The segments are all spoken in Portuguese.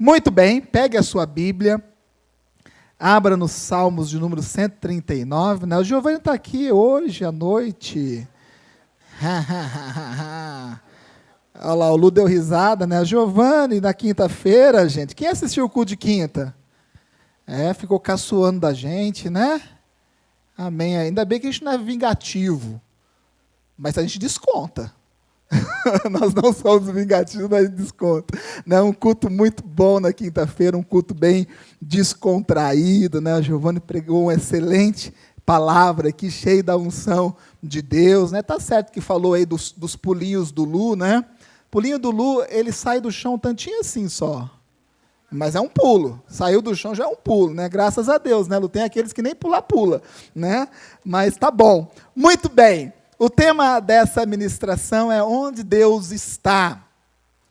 Muito bem, pegue a sua Bíblia, abra nos Salmos de número 139, né? O Giovanni está aqui hoje à noite. Olha lá, o Lu deu risada, né? O Giovanni, na quinta-feira, gente. Quem assistiu o culto de quinta? Ficou caçoando da gente, né? Amém. Ainda bem que a gente não é vingativo, mas a gente desconta. Nós não somos vingativos, mas desconto. Né? Um culto muito bom na quinta-feira, um culto bem descontraído. Né? O Giovanni pregou uma excelente palavra aqui, cheia da unção de Deus. Né? Tá certo que falou aí dos pulinhos do Lu, né? Pulinho do Lu, ele sai do chão um tantinho assim só. Mas é um pulo. Saiu do chão já é um pulo, né? Graças a Deus, né? Lu, tem aqueles que nem pula, né? Mas tá bom. Muito bem. O tema dessa ministração é onde Deus está.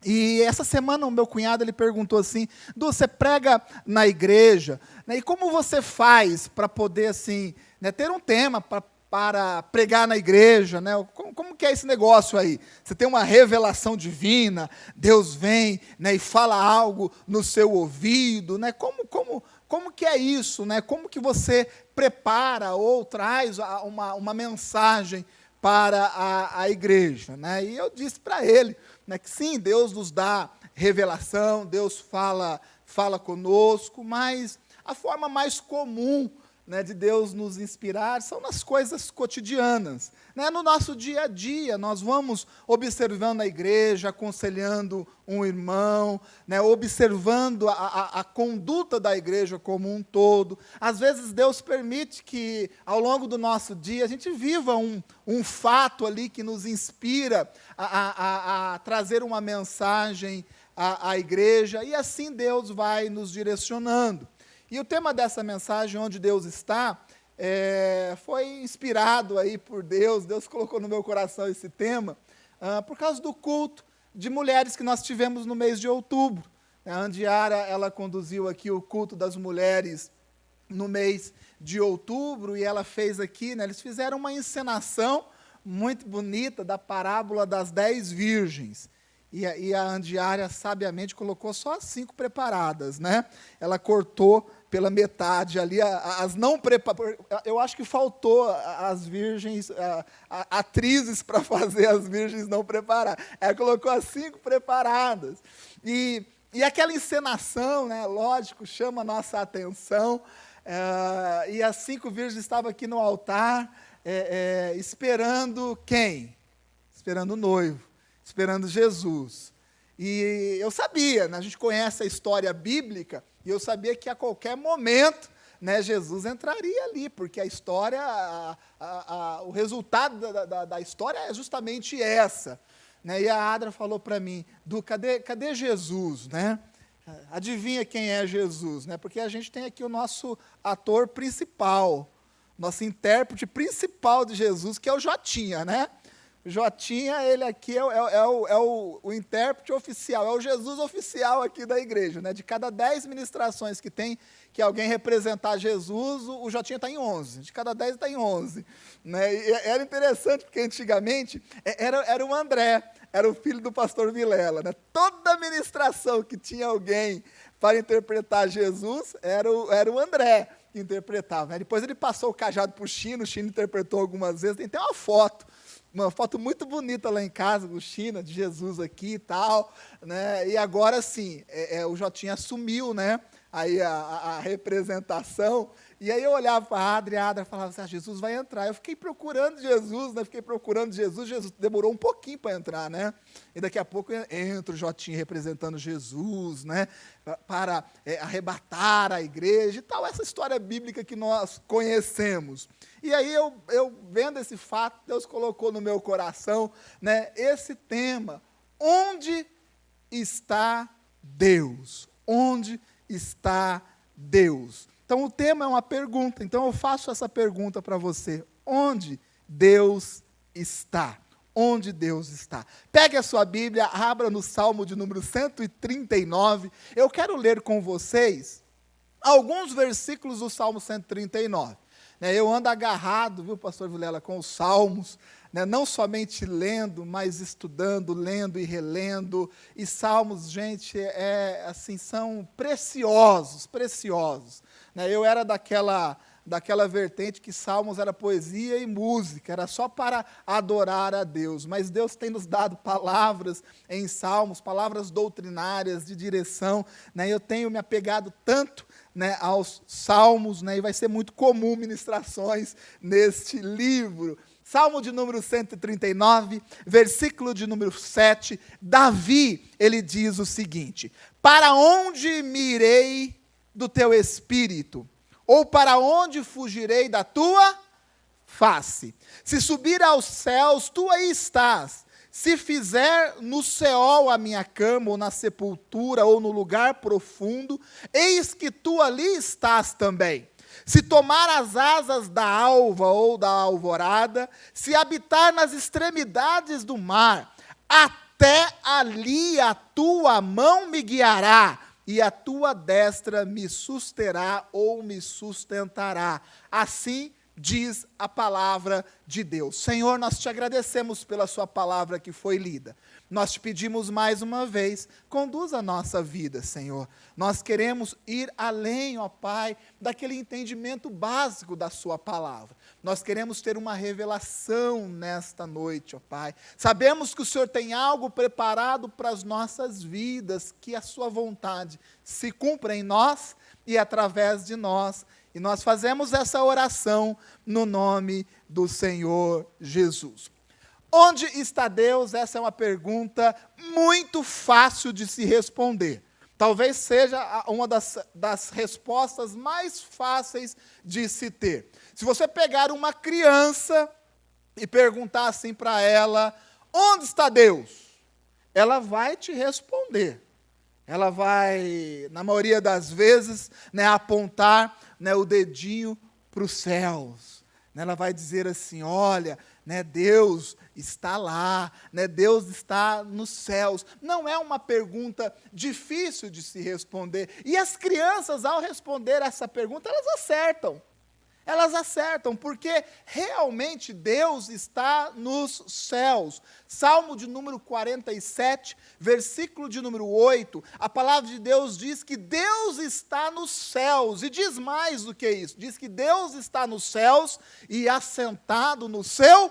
E essa semana o meu cunhado ele perguntou assim: Du, você prega na igreja, né, e como você faz para poder assim, né, ter um tema para pregar na igreja? Né? Como que é esse negócio aí? Você tem uma revelação divina, Deus vem, né, e fala algo no seu ouvido, né? Como que é isso? Né? Como que você prepara ou traz uma mensagem para a igreja, né? E eu disse para ele, né, que sim, Deus nos dá revelação, Deus fala conosco, mas a forma mais comum, né, de Deus nos inspirar são nas coisas cotidianas, né? No nosso dia a dia, nós vamos observando a igreja, aconselhando um irmão, né, observando a conduta da igreja como um todo. Às vezes Deus permite que ao longo do nosso dia a gente viva um fato ali que nos inspira a trazer uma mensagem à igreja, e assim Deus vai nos direcionando. E o tema dessa mensagem, onde Deus está, foi inspirado aí por Deus. Deus colocou no meu coração esse tema, por causa do culto de mulheres que nós tivemos no mês de outubro. A Andiara, ela conduziu aqui o culto das mulheres no mês de outubro, e ela fez aqui, né, eles fizeram uma encenação muito bonita da parábola das 10 virgens. E a Andiara sabiamente colocou só as 5 preparadas, né? Ela cortou pela metade ali, as não preparadas. Eu acho que faltou as virgens, atrizes para fazer as virgens não preparadas. Ela colocou as 5 preparadas. E aquela encenação, né, lógico, chama a nossa atenção. E as 5 virgens estavam aqui no altar, esperando quem? Esperando o noivo, esperando Jesus. E eu sabia, né, a gente conhece a história bíblica, e eu sabia que a qualquer momento, né, Jesus entraria ali, porque a história, o resultado da história é justamente essa. Né? E a Adra falou para mim: Du, cadê Jesus? Né? Adivinha quem é Jesus? Né? Porque a gente tem aqui o nosso ator principal, nosso intérprete principal de Jesus, que é o Jotinha, né? Jotinha, ele aqui é o intérprete oficial, é o Jesus oficial aqui da igreja. Né? De cada 10 ministrações que tem que alguém representar Jesus, o Jotinha está em 11. De cada 10 está em 11. Né? E era interessante, porque antigamente era o André, era o filho do pastor Vilela. Né? Toda ministração que tinha alguém para interpretar Jesus, era o André que interpretava. Né? Depois ele passou o cajado para o Chino interpretou algumas vezes, tem até uma foto muito bonita lá em casa, do China, de Jesus aqui e tal, né? E agora sim, o Jotinha assumiu, né, aí a representação, e aí eu olhava para a Adra falava assim: Jesus vai entrar. Eu fiquei procurando Jesus, né? Jesus demorou um pouquinho para entrar, né? E daqui a pouco entra o Jotinha representando Jesus, né? Para arrebatar a igreja e tal, essa história bíblica que nós conhecemos. E aí eu vendo esse fato, Deus colocou no meu coração, né, esse tema: onde está Deus? Onde está Deus? Então o tema é uma pergunta, então eu faço essa pergunta para você: onde Deus está? Onde Deus está? Pegue a sua Bíblia, abra no Salmo de número 139, eu quero ler com vocês alguns versículos do Salmo 139. Eu ando agarrado, viu, pastor Vilela, com os Salmos, né? Não somente lendo, mas estudando, lendo e relendo. E salmos, gente, assim, são preciosos, preciosos, né? Eu era daquela vertente que salmos era poesia e música, era só para adorar a Deus. Mas Deus tem nos dado palavras em salmos, palavras doutrinárias, de direção, né? Eu tenho me apegado tanto, né, aos salmos, né, e vai ser muito comum ministrações neste livro. Salmo de número 139, versículo de número 7, Davi, ele diz o seguinte: para onde me irei do teu espírito? Ou para onde fugirei da tua face? Se subir aos céus, tu aí estás. Se fizer no Seol a minha cama, ou na sepultura, ou no lugar profundo, eis que tu ali estás também. Se tomar as asas da alva ou da alvorada, se habitar nas extremidades do mar, até ali a tua mão me guiará, e a tua destra me susterá ou me sustentará. Assim diz a palavra de Deus. Senhor, nós te agradecemos pela sua palavra que foi lida. Nós te pedimos mais uma vez, conduza a nossa vida, Senhor. Nós queremos ir além, ó Pai, daquele entendimento básico da sua palavra. Nós queremos ter uma revelação nesta noite, ó Pai. Sabemos que o Senhor tem algo preparado para as nossas vidas, que a sua vontade se cumpra em nós e através de nós. E nós fazemos essa oração no nome do Senhor Jesus. Onde está Deus? Essa é uma pergunta muito fácil de se responder. Talvez seja uma das respostas mais fáceis de se ter. Se você pegar uma criança e perguntar assim para ela: onde está Deus? Ela vai te responder. Ela vai, na maioria das vezes, né, apontar, né, o dedinho para os céus. Ela vai dizer assim: olha, né, Deus está lá, né, Deus está nos céus. Não é uma pergunta difícil de se responder. E as crianças, ao responder essa pergunta, elas acertam. Elas acertam, porque realmente Deus está nos céus. Salmo de número 47, versículo de número 8, a palavra de Deus diz que Deus está nos céus, e diz mais do que isso, diz que Deus está nos céus e assentado no seu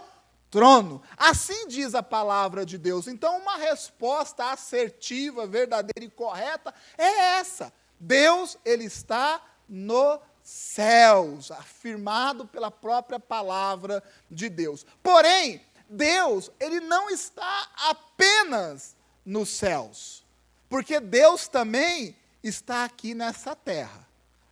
trono. Assim diz a palavra de Deus. Então, uma resposta assertiva, verdadeira e correta é essa: Deus, ele está no céus, afirmado pela própria palavra de Deus. Porém, Deus, ele não está apenas nos céus, porque Deus também está aqui nessa terra.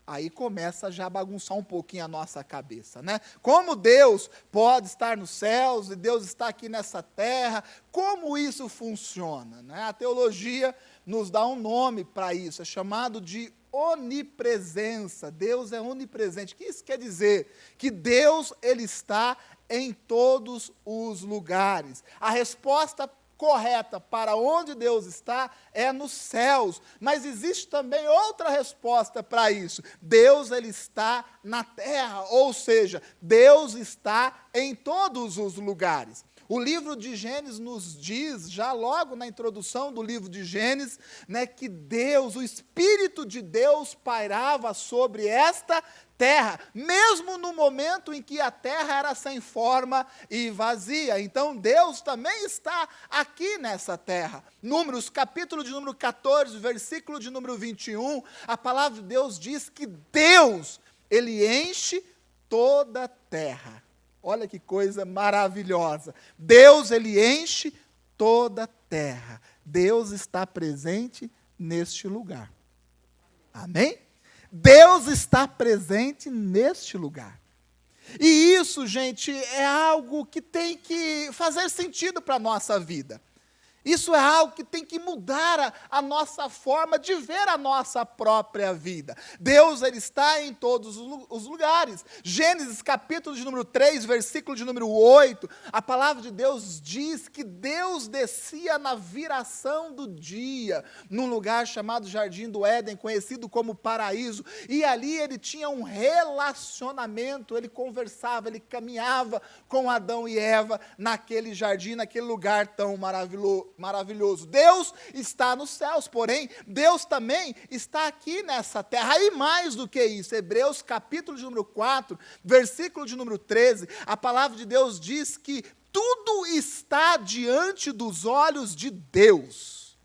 Aí começa já a bagunçar um pouquinho a nossa cabeça, né? Como Deus pode estar nos céus e Deus está aqui nessa terra? Como isso funciona, né? A teologia nos dá um nome para isso, é chamado de onipresença. Deus é onipresente. O que isso quer dizer? Que Deus, ele está em todos os lugares. A resposta correta para onde Deus está é nos céus, mas existe também outra resposta para isso: Deus, ele está na terra, ou seja, Deus está em todos os lugares. O livro de Gênesis nos diz, já logo na introdução do livro de Gênesis, né, que Deus, o Espírito de Deus pairava sobre esta terra, mesmo no momento em que a terra era sem forma e vazia. Então Deus também está aqui nessa terra. Números, capítulo de número 14, versículo de número 21, a palavra de Deus diz que Deus, ele enche toda a terra. Olha que coisa maravilhosa. Deus, ele enche toda a terra. Deus está presente neste lugar. Amém? Deus está presente neste lugar. E isso, gente, é algo que tem que fazer sentido para a nossa vida. Isso é algo que tem que mudar a nossa forma de ver a nossa própria vida. Deus, Ele está em todos os lugares. Gênesis capítulo de número 3, versículo de número 8, a palavra de Deus diz que Deus descia na viração do dia, num lugar chamado Jardim do Éden, conhecido como paraíso, e ali Ele tinha um relacionamento, Ele conversava, Ele caminhava com Adão e Eva naquele jardim, naquele lugar tão maravilhoso. Deus está nos céus, porém, Deus também está aqui nessa terra, e mais do que isso, Hebreus capítulo de número 4, versículo de número 13, a palavra de Deus diz que tudo está diante dos olhos de Deus.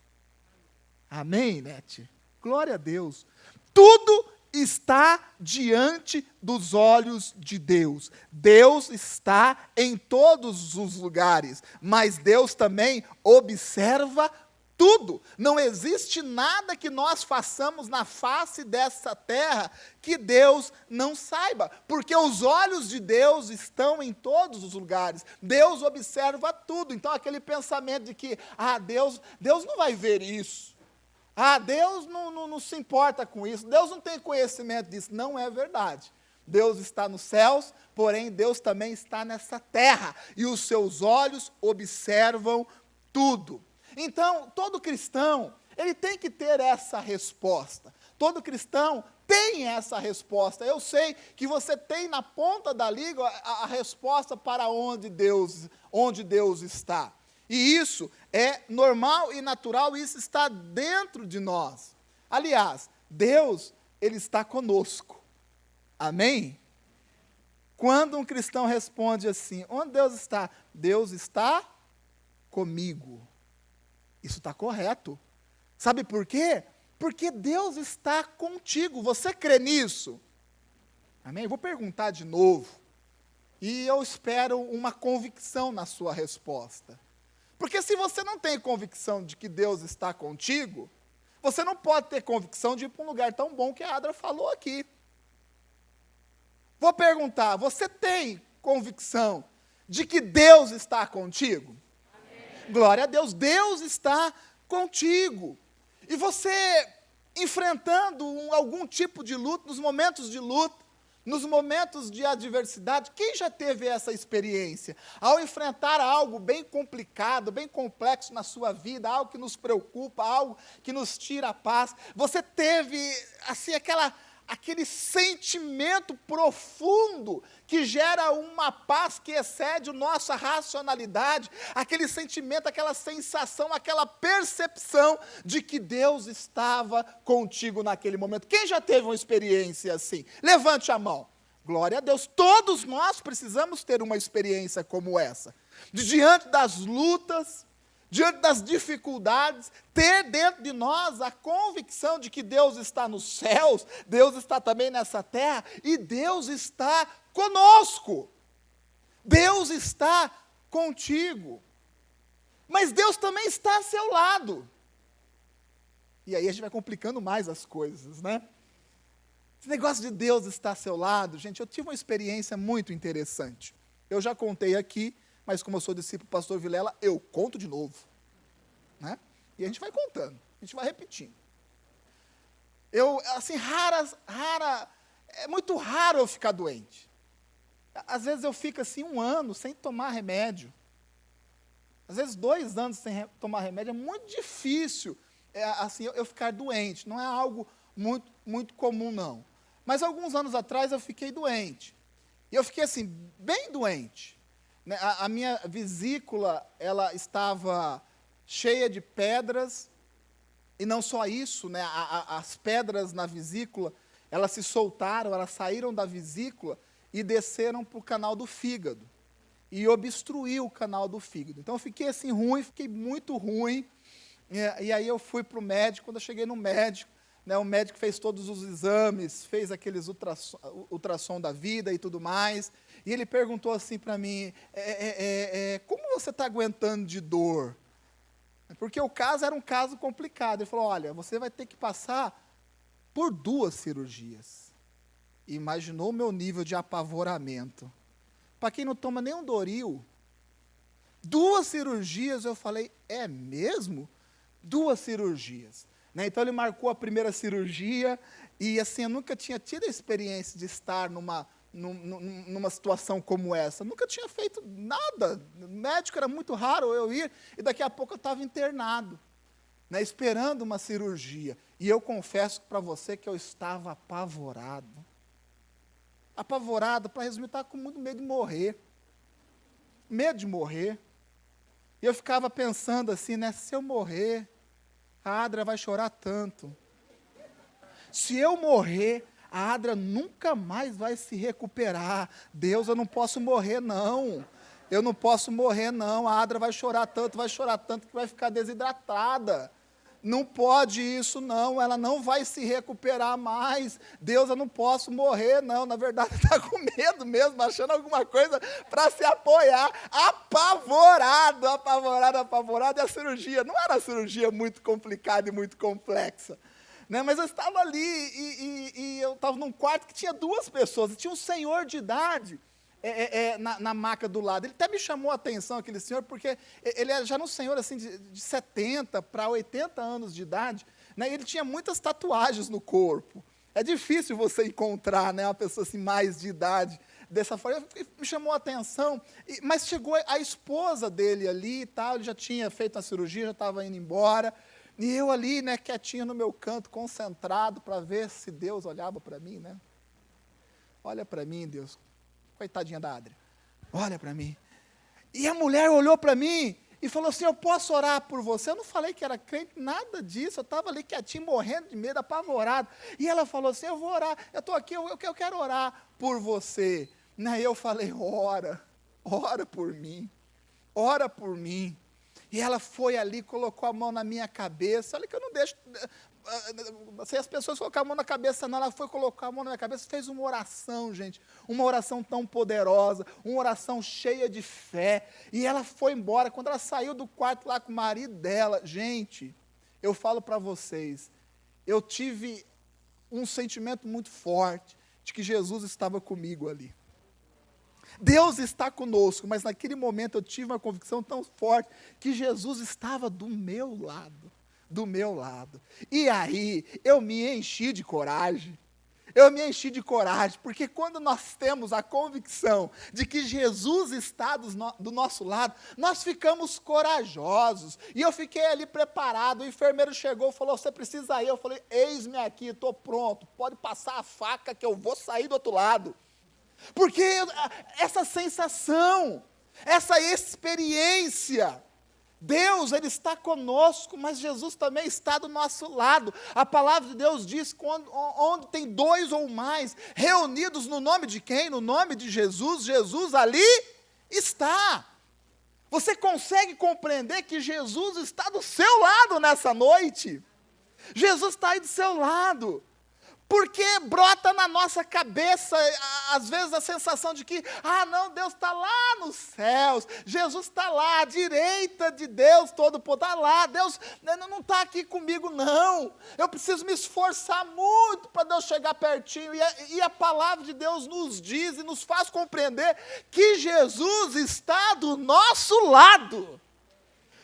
Amém, Nete? Glória a Deus. Tudo está diante dos olhos de Deus. Deus está em todos os lugares, mas Deus também observa tudo. Não existe nada que nós façamos na face dessa terra que Deus não saiba, porque os olhos de Deus estão em todos os lugares. Deus observa tudo. Então aquele pensamento de que, Deus não vai ver isso. Deus não se importa com isso, Deus não tem conhecimento disso. Não é verdade. Deus está nos céus, porém Deus também está nessa terra, e os seus olhos observam tudo. Então, todo cristão, ele tem que ter essa resposta. Todo cristão tem essa resposta. Eu sei que você tem na ponta da língua a resposta para onde Deus está. E isso é normal e natural, e isso está dentro de nós. Aliás, Deus, Ele está conosco. Amém? Quando um cristão responde assim, onde Deus está? Deus está comigo. Isso está correto. Sabe por quê? Porque Deus está contigo. Você crê nisso? Amém? Eu vou perguntar de novo. E eu espero uma convicção na sua resposta. Porque se você não tem convicção de que Deus está contigo, você não pode ter convicção de ir para um lugar tão bom que a Adra falou aqui. Vou perguntar, você tem convicção de que Deus está contigo? Amém. Glória a Deus, Deus está contigo. E você, enfrentando algum tipo de luta, nos momentos de luta, nos momentos de adversidade, quem já teve essa experiência? Ao enfrentar algo bem complicado, bem complexo na sua vida, algo que nos preocupa, algo que nos tira a paz, você teve, assim, aquele sentimento profundo que gera uma paz que excede a nossa racionalidade, aquele sentimento, aquela sensação, aquela percepção de que Deus estava contigo naquele momento. Quem já teve uma experiência assim? Levante a mão. Glória a Deus. Todos nós precisamos ter uma experiência como essa. Diante das lutas, diante das dificuldades, ter dentro de nós a convicção de que Deus está nos céus, Deus está também nessa terra, e Deus está conosco. Deus está contigo. Mas Deus também está ao seu lado. E aí a gente vai complicando mais as coisas, né? Esse negócio de Deus estar ao seu lado, gente, eu tive uma experiência muito interessante. Eu já contei aqui, mas como eu sou discípulo do pastor Vilela, eu conto de novo. Né? E a gente vai contando, a gente vai repetindo. É muito raro eu ficar doente. Às vezes eu fico assim 1 ano sem tomar remédio. Às vezes 2 anos sem tomar remédio. É muito difícil eu ficar doente. Não é algo muito, muito comum, não. Mas alguns anos atrás eu fiquei doente. E eu fiquei assim, bem doente. A minha vesícula, ela estava cheia de pedras, e não só isso, né, as pedras na vesícula, elas se soltaram, elas saíram da vesícula e desceram para o canal do fígado, e obstruiu o canal do fígado. Então eu fiquei assim ruim, fiquei muito ruim, e aí eu fui para o médico. Quando eu cheguei no médico, né, o médico fez todos os exames, fez aqueles ultrassom da vida e tudo mais, e ele perguntou assim para mim, como você está aguentando de dor? Porque o caso era um caso complicado. Ele falou, olha, você vai ter que passar por 2 cirurgias. E imaginou o meu nível de apavoramento. Para quem não toma nem um Doril, 2 cirurgias, eu falei, é mesmo? 2 cirurgias. Né? Então ele marcou a primeira cirurgia, e assim, eu nunca tinha tido a experiência de estar numa situação como essa. Eu nunca tinha feito nada. O médico era muito raro eu ir, e daqui a pouco eu estava internado, né, esperando uma cirurgia. E eu confesso para você que eu estava apavorado. Apavorado, para resumir, estava com muito medo de morrer. Medo de morrer. E eu ficava pensando assim, né, se eu morrer, a Adra vai chorar tanto. Se eu morrer, a Adra nunca mais vai se recuperar. Deus, eu não posso morrer, não. Eu não posso morrer, não. A Adra vai chorar tanto que vai ficar desidratada. Não pode isso, não. Ela não vai se recuperar mais. Deus, eu não posso morrer, não. Na verdade, está com medo mesmo, achando alguma coisa para se apoiar. Apavorado. E a cirurgia, não era uma cirurgia muito complicada e muito complexa. Né? Mas eu estava ali e eu estava num quarto que tinha 2 pessoas. E tinha um senhor de idade na maca do lado. Ele até me chamou a atenção, aquele senhor, porque ele já era um senhor assim, de 70 para 80 anos de idade, né? E ele tinha muitas tatuagens no corpo. É difícil você encontrar, né, uma pessoa assim, mais de idade dessa forma. Me chamou a atenção, mas chegou a esposa dele ali e tal, ele já tinha feito a cirurgia, já estava indo embora, e eu ali, né, quietinho no meu canto, concentrado, para ver se Deus olhava para mim, né? Olha para mim, Deus. Coitadinha da Adria, olha para mim. E a mulher olhou para mim e falou assim, eu posso orar por você? Eu não falei que era crente, nada disso, eu estava ali quietinho, morrendo de medo, apavorado. E ela falou assim, eu vou orar, eu estou aqui, eu quero orar por você. E eu falei, ora por mim, ora por mim. E ela foi ali, colocou a mão na minha cabeça, olha que eu não deixo... Se as pessoas colocaram a mão na cabeça, não, ela foi colocar a mão na minha cabeça, fez uma oração, gente, uma oração tão poderosa, uma oração cheia de fé, e ela foi embora. Quando ela saiu do quarto lá com o marido dela, gente, eu falo para vocês, eu tive um sentimento muito forte de que Jesus estava comigo ali. Deus está conosco, mas naquele momento eu tive uma convicção tão forte que Jesus estava do meu lado. Do meu lado. E aí, eu me enchi de coragem. Porque quando nós temos a convicção de que Jesus está do nosso lado, nós ficamos corajosos. E eu fiquei ali preparado, o enfermeiro chegou e falou, você precisa ir? Eu falei, eis-me aqui, estou pronto, pode passar a faca que eu vou sair do outro lado. Porque essa sensação, essa experiência, Deus, Ele está conosco, mas Jesus também está do nosso lado. A palavra de Deus diz que onde tem 2 ou mais reunidos no nome de quem? No nome de Jesus, Jesus ali está. Você consegue compreender que Jesus está do seu lado nessa noite? Jesus está aí do seu lado. Porque brota na nossa cabeça, às vezes, a sensação de que, não, Deus está lá nos céus, Jesus está lá, à direita de Deus Todo-Poderoso, está lá, Deus não está aqui comigo, não. Eu preciso me esforçar muito para Deus chegar pertinho. E a palavra de Deus nos diz e nos faz compreender que Jesus está do nosso lado.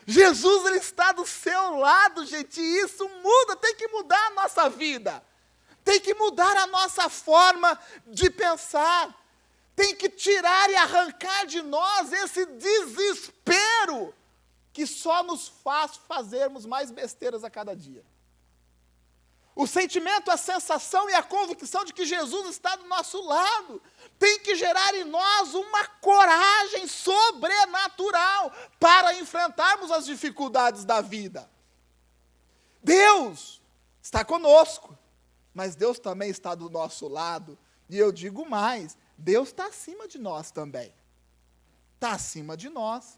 Jesus, Ele está do seu lado, gente, e isso muda, tem que mudar a nossa vida. Tem que mudar a nossa forma de pensar. Tem que tirar e arrancar de nós esse desespero que só nos faz fazermos mais besteiras a cada dia. O sentimento, a sensação e a convicção de que Jesus está do nosso lado tem que gerar em nós uma coragem sobrenatural para enfrentarmos as dificuldades da vida. Deus está conosco. Mas Deus também está do nosso lado. E eu digo mais, Deus está acima de nós também. Está acima de nós.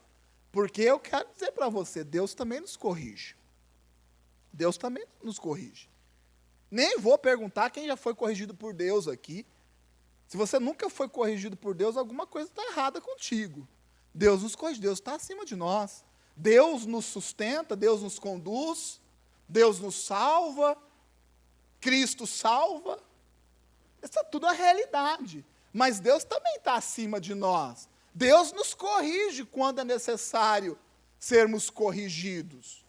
Porque eu quero dizer para você, Deus também nos corrige. Deus também nos corrige. Nem vou perguntar quem já foi corrigido por Deus aqui. Se você nunca foi corrigido por Deus, alguma coisa está errada contigo. Deus nos corrige, Deus está acima de nós. Deus nos sustenta, Deus nos conduz, Deus nos salva. Cristo salva, isso é tudo a realidade, mas Deus também está acima de nós, Deus nos corrige quando é necessário sermos corrigidos.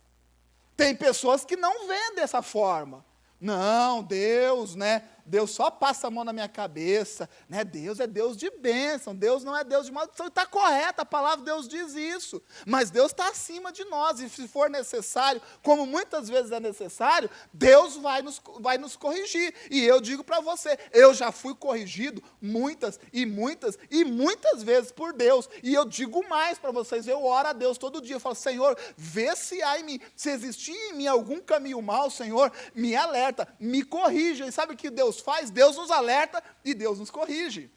Tem pessoas que não veem dessa forma. Não, Deus, né? Deus só passa a mão na minha cabeça, né? Deus é Deus de bênção, Deus não é Deus de maldição. Está correto, a palavra de Deus diz isso. Mas Deus está acima de nós, e se for necessário, como muitas vezes é necessário, Deus vai nos corrigir. E eu digo para você, eu já fui corrigido muitas e muitas e muitas vezes por Deus. E eu digo mais para vocês, eu oro a Deus todo dia, eu falo, Senhor, vê se há em mim, se existir em mim algum caminho mau, Senhor, me alerta, me corrija. E sabe o que Deus faz? Deus nos alerta e Deus nos corrige.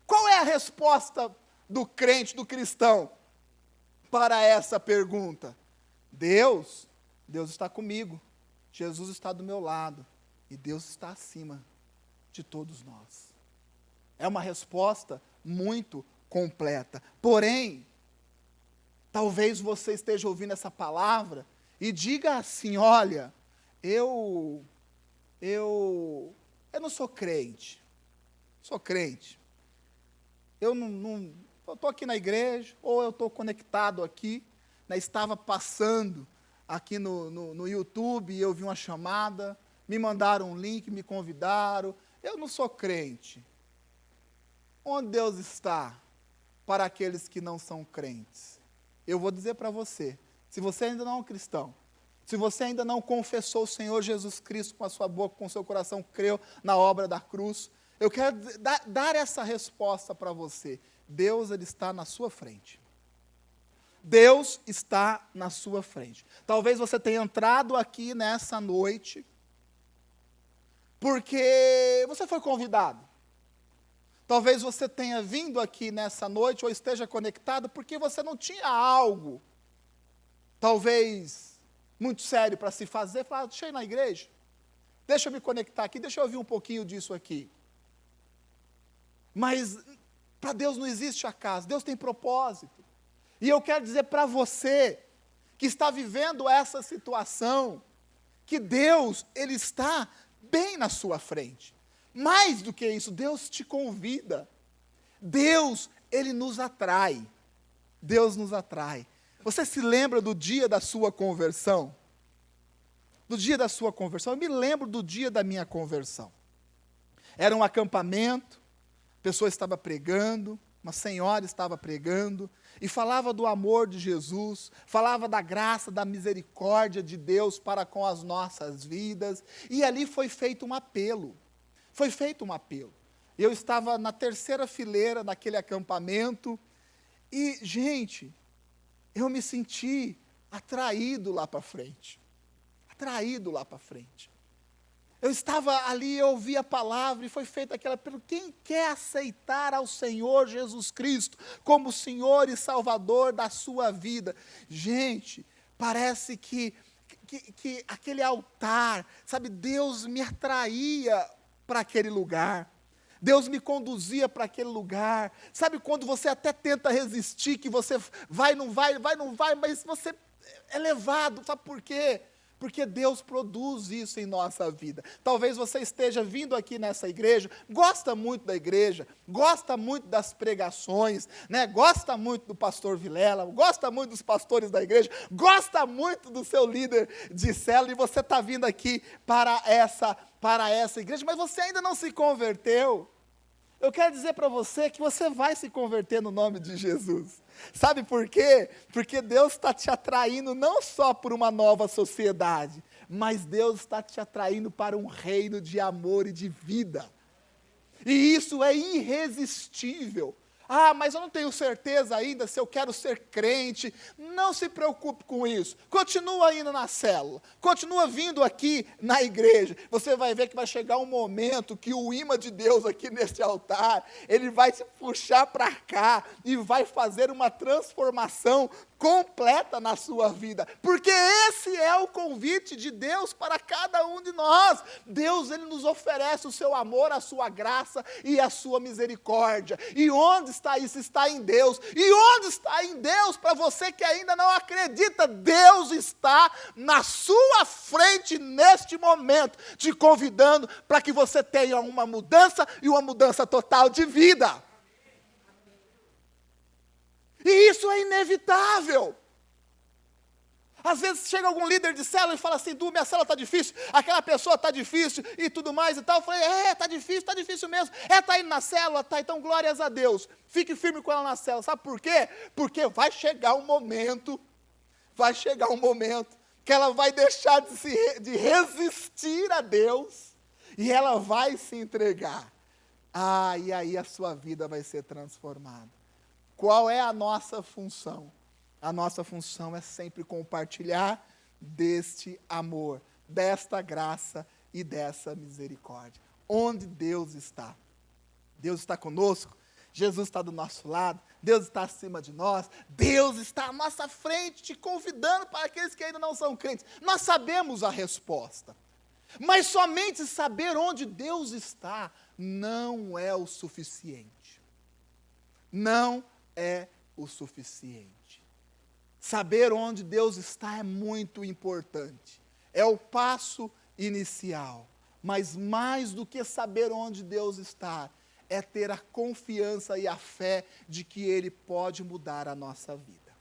Qual é a resposta do crente, do cristão, para essa pergunta? Deus está comigo, Jesus está do meu lado, e Deus está acima de todos nós. É uma resposta muito completa. Porém, talvez você esteja ouvindo essa palavra e diga assim, olha, eu não sou crente. Eu estou aqui na igreja, ou eu estou conectado aqui, né, estava passando aqui no YouTube, e eu vi uma chamada, me mandaram um link, me convidaram, eu não sou crente. Onde Deus está para aqueles que não são crentes? Eu vou dizer para você, se você ainda não é um cristão, se você ainda não confessou o Senhor Jesus Cristo com a sua boca, com o seu coração, creu na obra da cruz, eu quero dar essa resposta para você. Deus, Ele está na sua frente. Deus está na sua frente. Talvez você tenha entrado aqui nessa noite, porque você foi convidado. Talvez você tenha vindo aqui nessa noite, ou esteja conectado, porque você não tinha algo, talvez muito sério para se fazer, falar, deixa eu ir na igreja, deixa eu me conectar aqui, deixa eu ouvir um pouquinho disso aqui. Mas para Deus não existe acaso, Deus tem propósito. E eu quero dizer para você, que está vivendo essa situação, que Deus, Ele está bem na sua frente. Mais do que isso, Deus te convida. Deus, Ele nos atrai. Deus nos atrai. Você se lembra do dia da sua conversão? Do dia da sua conversão? Eu me lembro do dia da minha conversão. Era um acampamento, a pessoa estava pregando, uma senhora estava pregando, e falava do amor de Jesus, falava da graça, da misericórdia de Deus para com as nossas vidas, e ali foi feito um apelo. Foi feito um apelo. Eu estava na terceira fileira daquele acampamento, e, gente, eu me senti atraído lá para frente. Atraído lá para frente. Eu estava ali, eu ouvi a palavra e foi feita aquela pergunta, quem quer aceitar ao Senhor Jesus Cristo como Senhor e Salvador da sua vida? Gente, parece que aquele altar, sabe, Deus me atraía para aquele lugar. Deus me conduzia para aquele lugar. Sabe quando você até tenta resistir, que você vai, não vai, mas você é levado, sabe por quê? Porque Deus produz isso em nossa vida. Talvez você esteja vindo aqui nessa igreja, gosta muito da igreja, gosta muito das pregações, né? Gosta muito do pastor Vilela, gosta muito dos pastores da igreja, gosta muito do seu líder de célula, e você está vindo aqui para essa igreja, mas você ainda não se converteu. Eu quero dizer para você que você vai se converter no nome de Jesus. Sabe por quê? Porque Deus está te atraindo não só por uma nova sociedade, mas Deus está te atraindo para um reino de amor e de vida. E isso é irresistível. Ah, mas eu não tenho certeza ainda se eu quero ser crente. Não se preocupe com isso. Continua indo na célula. Continua vindo aqui na igreja. Você vai ver que vai chegar um momento que o imã de Deus aqui neste altar, ele vai se puxar para cá e vai fazer uma transformação completa na sua vida, porque esse é o convite de Deus para cada um de nós. Deus, Ele nos oferece o seu amor, a sua graça e a sua misericórdia. E onde está isso? Está em Deus. E onde está em Deus? Para você que ainda não acredita, Deus está na sua frente neste momento, te convidando para que você tenha uma mudança e uma mudança total de vida. E isso é inevitável. Às vezes chega algum líder de célula e fala assim, minha célula está difícil, aquela pessoa está difícil e tudo mais e tal. Eu falei, está difícil mesmo. Está indo na célula, tá, então glórias a Deus. Fique firme com ela na célula. Sabe por quê? Porque vai chegar um momento que ela vai deixar de resistir a Deus e ela vai se entregar. E aí a sua vida vai ser transformada. Qual é a nossa função? A nossa função é sempre compartilhar deste amor, desta graça e dessa misericórdia. Onde Deus está? Deus está conosco, Jesus está do nosso lado, Deus está acima de nós, Deus está à nossa frente, te convidando para aqueles que ainda não são crentes. Nós sabemos a resposta, mas somente saber onde Deus está não é o suficiente. Não é o suficiente. Saber onde Deus está é muito importante. É o passo inicial. Mas mais do que saber onde Deus está, é ter a confiança e a fé de que Ele pode mudar a nossa vida.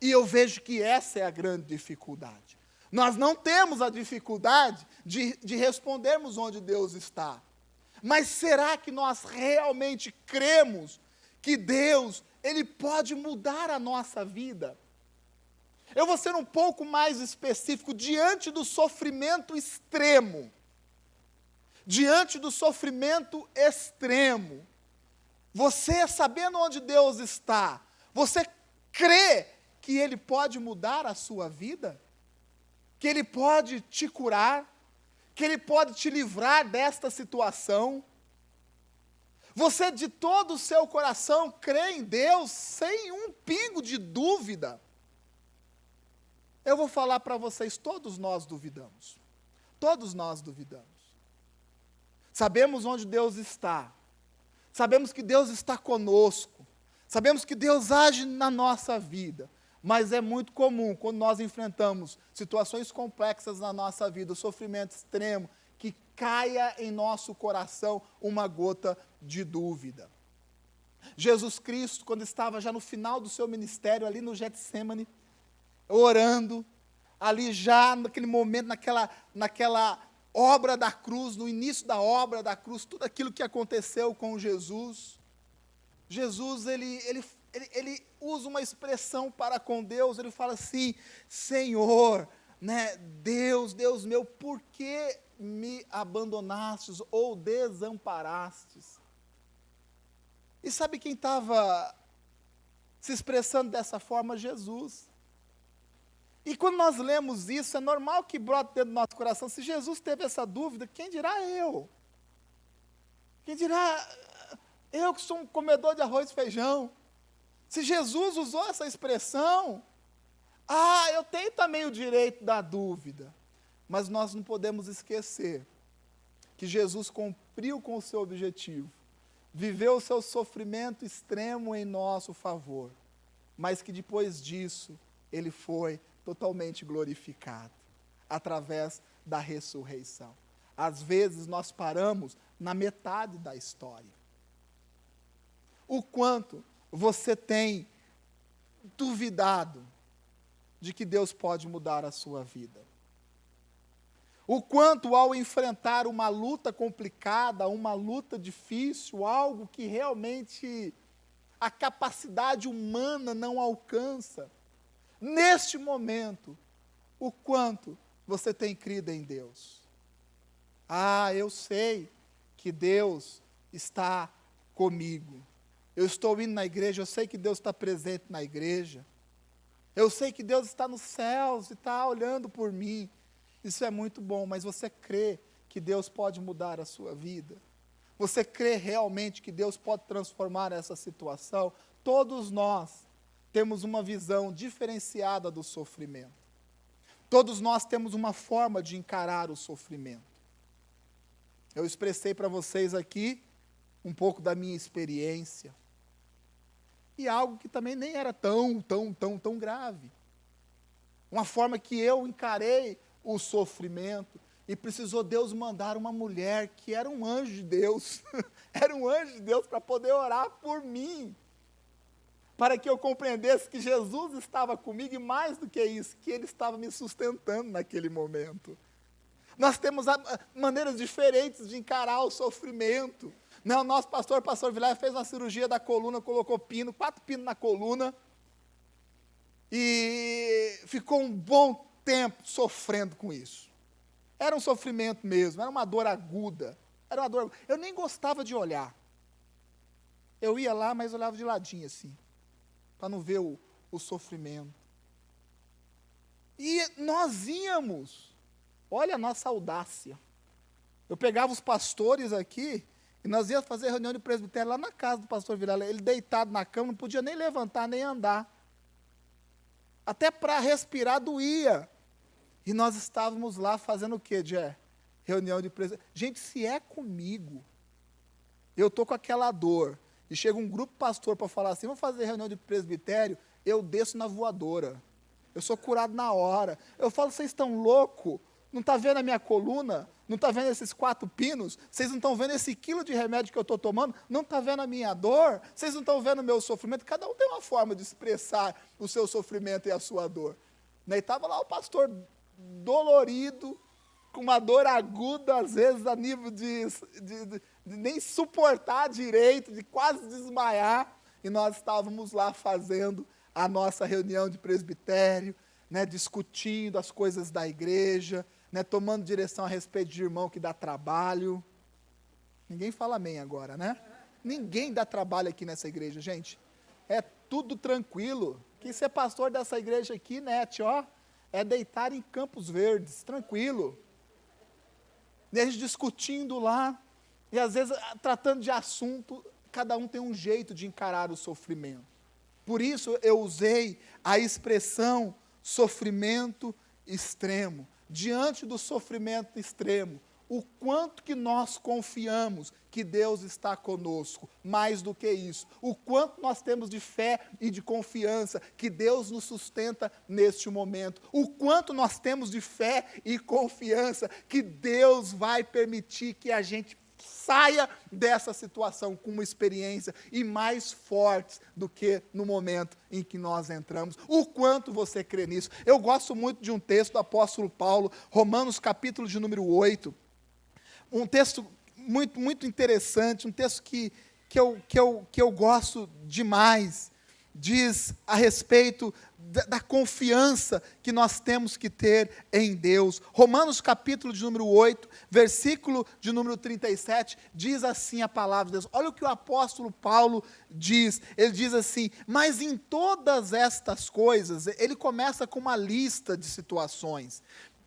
E eu vejo que essa é a grande dificuldade. Nós não temos a dificuldade de respondermos onde Deus está. Mas será que nós realmente cremos que Deus, Ele pode mudar a nossa vida? Eu vou ser um pouco mais específico. Diante do sofrimento extremo, você sabendo onde Deus está, você crê que Ele pode mudar a sua vida? Que Ele pode te curar? Que Ele pode te livrar desta situação? Você de todo o seu coração crê em Deus sem um pingo de dúvida? Eu vou falar para vocês, todos nós duvidamos. Todos nós duvidamos. Sabemos onde Deus está. Sabemos que Deus está conosco. Sabemos que Deus age na nossa vida. Mas é muito comum, quando nós enfrentamos situações complexas na nossa vida, o sofrimento extremo, que caia em nosso coração uma gota de dúvida. Jesus Cristo, quando estava já no final do seu ministério, ali no Getsêmani, orando, ali já naquele momento, naquela obra da cruz, no início da obra da cruz, tudo aquilo que aconteceu com Jesus, ele usa uma expressão para com Deus, ele fala assim, Senhor, né, Deus meu, por que me abandonastes ou desamparastes? E sabe quem estava se expressando dessa forma? Jesus. E quando nós lemos isso, é normal que brote dentro do nosso coração, se Jesus teve essa dúvida, quem dirá eu? Quem dirá eu que sou um comedor de arroz e feijão? Se Jesus usou essa expressão, eu tenho também o direito da dúvida. Mas nós não podemos esquecer que Jesus cumpriu com o seu objetivo, viveu o seu sofrimento extremo em nosso favor, mas que depois disso, Ele foi totalmente glorificado, através da ressurreição. Às vezes nós paramos na metade da história. O quanto você tem duvidado de que Deus pode mudar a sua vida? O quanto ao enfrentar uma luta complicada, uma luta difícil, algo que realmente a capacidade humana não alcança, neste momento, o quanto você tem crido em Deus? Eu sei que Deus está comigo. Eu estou indo na igreja, eu sei que Deus está presente na igreja. Eu sei que Deus está nos céus e está olhando por mim. Isso é muito bom, mas você crê que Deus pode mudar a sua vida? Você crê realmente que Deus pode transformar essa situação? Todos nós temos uma visão diferenciada do sofrimento. Todos nós temos uma forma de encarar o sofrimento. Eu expressei para vocês aqui um pouco da minha experiência. E algo que também nem era tão grave. Uma forma que eu encarei o sofrimento, e precisou Deus mandar uma mulher que era um anjo de Deus, era um anjo de Deus para poder orar por mim. para que eu compreendesse que Jesus estava comigo e mais do que isso, que Ele estava me sustentando naquele momento. Nós temos maneiras diferentes de encarar o sofrimento. Não, o nosso pastor Vilar, fez uma cirurgia da coluna, colocou 4 pinos na coluna, e ficou um bom tempo sofrendo com isso. Era um sofrimento mesmo, era uma dor aguda. Eu nem gostava de olhar. Eu ia lá, mas olhava de ladinho assim, para não ver o sofrimento. E nós íamos, olha a nossa audácia. Eu pegava os pastores aqui, e nós íamos fazer reunião de presbitério lá na casa do pastor Vilela. Ele deitado na cama, não podia nem levantar, nem andar. Até para respirar doía. E nós estávamos lá fazendo o quê, Jé? Reunião de presbitério. Gente, se é comigo, eu estou com aquela dor, e chega um grupo pastor para falar assim, vamos fazer reunião de presbitério, eu desço na voadora. Eu sou curado na hora. Eu falo, vocês estão loucos? Não está vendo a minha coluna? Não está vendo esses 4 pinos? Vocês não estão vendo esse quilo de remédio que eu estou tomando? Não está vendo a minha dor? Vocês não estão vendo o meu sofrimento? Cada um tem uma forma de expressar o seu sofrimento e a sua dor. E estava lá o pastor dolorido, com uma dor aguda, às vezes a nível de nem suportar direito, de quase desmaiar. E nós estávamos lá fazendo a nossa reunião de presbitério, né, discutindo as coisas da igreja, né, tomando direção a respeito de irmão que dá trabalho. Ninguém fala amém agora, né? Ninguém dá trabalho aqui nessa igreja, gente. É tudo tranquilo. Que ser pastor dessa igreja aqui, Nete, ó, é deitar em Campos Verdes, tranquilo. E a gente discutindo lá, e às vezes tratando de assunto, cada um tem um jeito de encarar o sofrimento. Por isso eu usei a expressão sofrimento extremo. Diante do sofrimento extremo, o quanto que nós confiamos que Deus está conosco, mais do que isso, o quanto nós temos de fé e de confiança que Deus nos sustenta neste momento, o quanto nós temos de fé e confiança que Deus vai permitir que a gente saia dessa situação com uma experiência e mais fortes do que no momento em que nós entramos. O quanto você crê nisso? Eu gosto muito de um texto do apóstolo Paulo, Romanos capítulo de número 8, um texto muito, muito interessante, um texto que eu gosto demais, diz a respeito da confiança que nós temos que ter em Deus. Romanos capítulo de número 8, versículo de número 37, diz assim a palavra de Deus. Olha o que o apóstolo Paulo diz. Ele diz assim, mas em todas estas coisas, ele começa com uma lista de situações.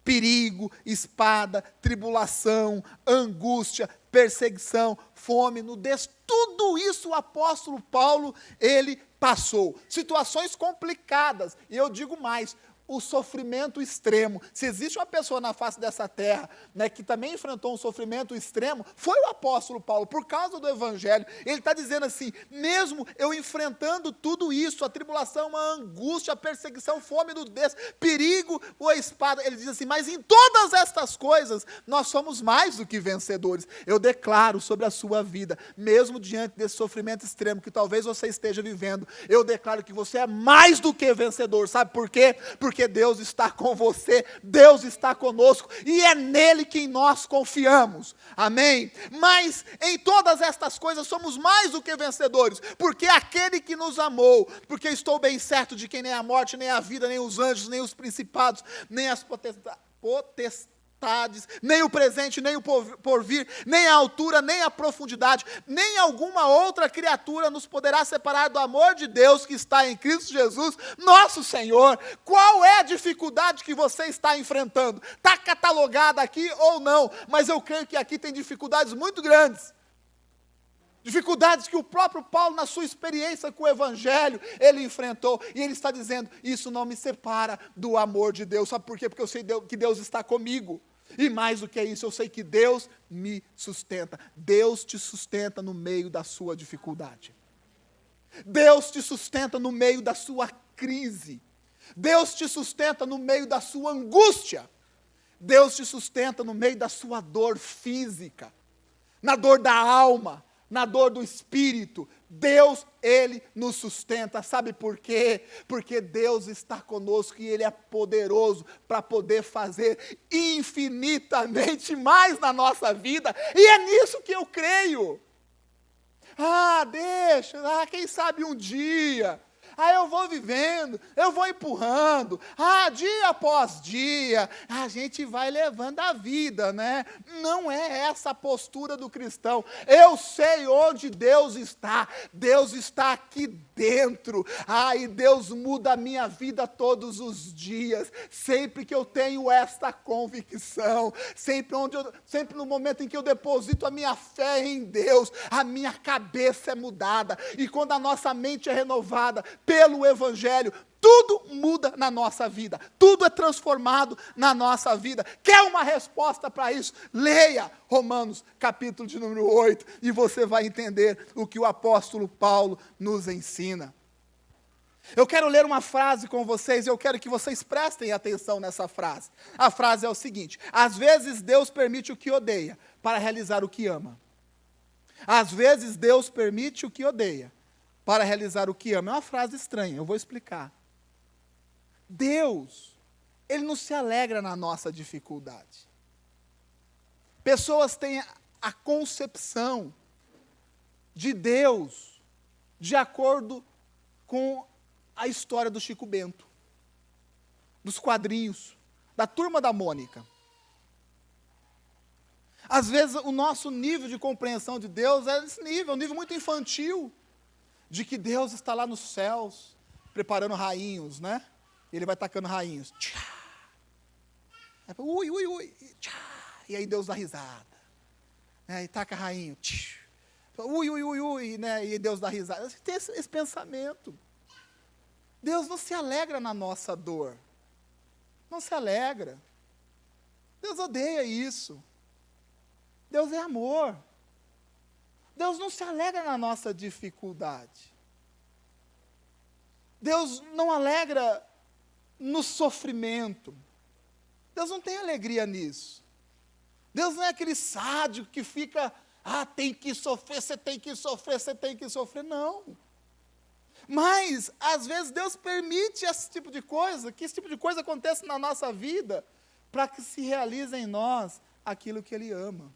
Perigo, espada, tribulação, angústia, perseguição, fome, nudez, tudo isso o apóstolo Paulo, ele passou. Situações complicadas, e eu digo mais, o sofrimento extremo. Se existe uma pessoa na face dessa terra, né, que também enfrentou um sofrimento extremo, foi o apóstolo Paulo, por causa do evangelho. Ele está dizendo assim, mesmo eu enfrentando tudo isso, a tribulação, a angústia, a perseguição, fome, nudez, perigo ou a espada, ele diz assim, mas em todas estas coisas, nós somos mais do que vencedores. Eu declaro sobre a sua vida, mesmo diante desse sofrimento extremo que talvez você esteja vivendo, eu declaro que você é mais do que vencedor. Sabe por quê? Porque Deus está com você, Deus está conosco, e é nele que nós confiamos, amém? Mas em todas estas coisas somos mais do que vencedores, porque aquele que nos amou, porque estou bem certo de que nem a morte, nem a vida, nem os anjos, nem os principados, nem as potestades, nem o presente, nem o porvir, nem a altura, nem a profundidade, nem alguma outra criatura nos poderá separar do amor de Deus que está em Cristo Jesus, nosso Senhor. Qual é a dificuldade que você está enfrentando? Está catalogada aqui ou não? Mas eu creio que aqui tem dificuldades muito grandes. Dificuldades que o próprio Paulo, na sua experiência com o Evangelho, ele enfrentou. E ele está dizendo, isso não me separa do amor de Deus. Sabe por quê? Porque eu sei que Deus está comigo. E mais do que isso, eu sei que Deus me sustenta. Deus te sustenta no meio da sua dificuldade. Deus te sustenta no meio da sua crise. Deus te sustenta no meio da sua angústia. Deus te sustenta no meio da sua dor física. Na dor da alma. na dor do espírito, Deus, Ele nos sustenta. Sabe por quê? Porque Deus está conosco e Ele é poderoso para poder fazer infinitamente mais na nossa vida. E é nisso que eu creio. Deixa, quem sabe um dia. Eu vou vivendo, eu vou empurrando. Dia após dia, a gente vai levando a vida, né? Não é essa a postura do cristão. Eu sei onde Deus está. Deus está aqui dentro. E Deus muda a minha vida todos os dias. Sempre que eu tenho esta convicção, sempre no momento em que eu deposito a minha fé em Deus, a minha cabeça é mudada. E quando a nossa mente é renovada pelo Evangelho, tudo muda na nossa vida, tudo é transformado na nossa vida. Quer uma resposta para isso? Leia Romanos, capítulo de número 8, e você vai entender o que o apóstolo Paulo nos ensina. Eu quero ler uma frase com vocês, eu quero que vocês prestem atenção nessa frase. A frase é o seguinte: às vezes Deus permite o que odeia, para realizar o que ama. Às vezes Deus permite o que odeia, para realizar o que ama. É uma frase estranha, eu vou explicar. Deus, Ele não se alegra na nossa dificuldade. Pessoas têm a concepção de Deus de acordo com a história do Chico Bento, dos quadrinhos, da Turma da Mônica. Às vezes o nosso nível de compreensão de Deus é esse nível, um nível muito infantil, de que Deus está lá nos céus, preparando rainhos, né? Ele vai tacando rainhos. Tchá. Ui, ui, ui. Tchá. E aí Deus dá risada. E taca rainho. Tchá. Ui, ui, ui, ui. Né? E Deus dá risada. Tem esse pensamento. Deus não se alegra na nossa dor. Não se alegra. Deus odeia isso. Deus é amor. Deus não se alegra na nossa dificuldade. Deus não alegra no sofrimento. Deus não tem alegria nisso. Deus não é aquele sádico que fica, tem que sofrer, você tem que sofrer, você tem que sofrer. Não. Mas, às vezes, Deus permite esse tipo de coisa, que esse tipo de coisa aconteça na nossa vida, para que se realize em nós aquilo que Ele ama.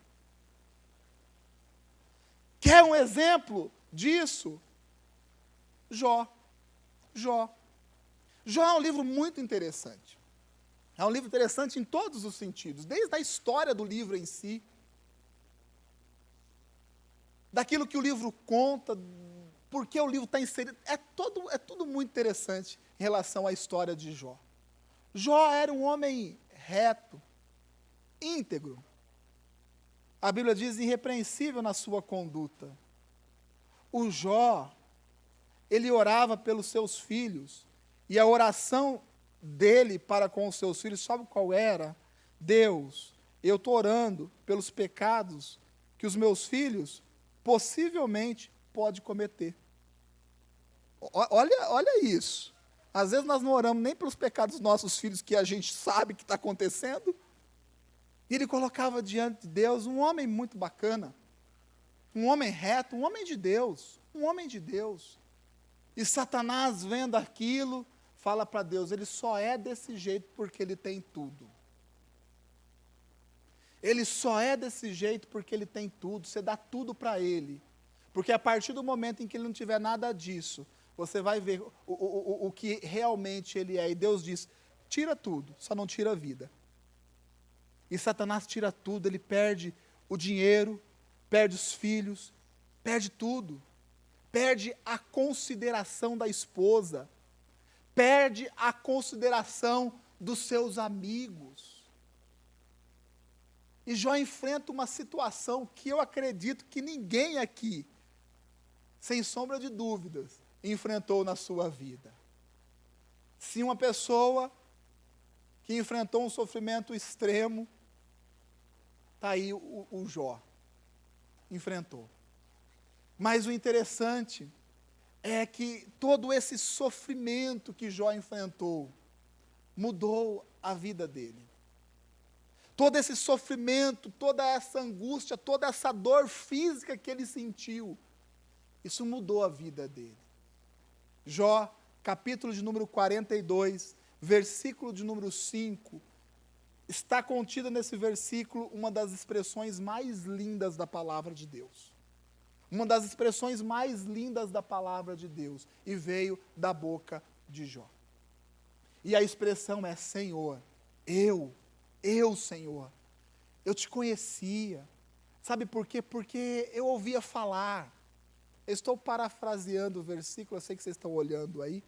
Quer um exemplo disso? Jó. Jó é um livro muito interessante. É um livro interessante em todos os sentidos, desde a história do livro em si, daquilo que o livro conta, porque o livro está inserido, é tudo muito interessante em relação à história de Jó. Jó era um homem reto, íntegro. A Bíblia diz irrepreensível na sua conduta. O Jó, ele orava pelos seus filhos, e a oração dele para com os seus filhos, sabe qual era? Deus, eu estou orando pelos pecados que os meus filhos possivelmente podem cometer. Olha isso. Às vezes nós não oramos nem pelos pecados dos nossos filhos, que a gente sabe que está acontecendo. E ele colocava diante de Deus um homem muito bacana, um homem reto, um homem de Deus, E Satanás, vendo aquilo, fala para Deus, ele só é desse jeito porque ele tem tudo. Ele só é desse jeito porque ele tem tudo, você dá tudo para ele. Porque a partir do momento em que ele não tiver nada disso, você vai ver o que realmente ele é. E Deus diz, tira tudo, só não tira a vida. E Satanás tira tudo, ele perde o dinheiro, perde os filhos, perde tudo. Perde a consideração da esposa, perde a consideração dos seus amigos. E Jó enfrenta uma situação que eu acredito que ninguém aqui, sem sombra de dúvidas, enfrentou na sua vida. Se uma pessoa que enfrentou um sofrimento extremo, está aí o Jó, enfrentou. Mas o interessante é que todo esse sofrimento que Jó enfrentou, mudou a vida dele. todo esse sofrimento, toda essa angústia, toda essa dor física que ele sentiu, isso mudou a vida dele. Jó, capítulo de número 42, versículo de número 5, está contida nesse versículo uma das expressões mais lindas da palavra de Deus. Uma das expressões mais lindas da palavra de Deus, e veio da boca de Jó. E a expressão é: Senhor, eu, Senhor, eu te conhecia. Sabe por quê? Porque eu ouvia falar. Eu estou parafraseando o versículo, eu sei que vocês estão olhando aí.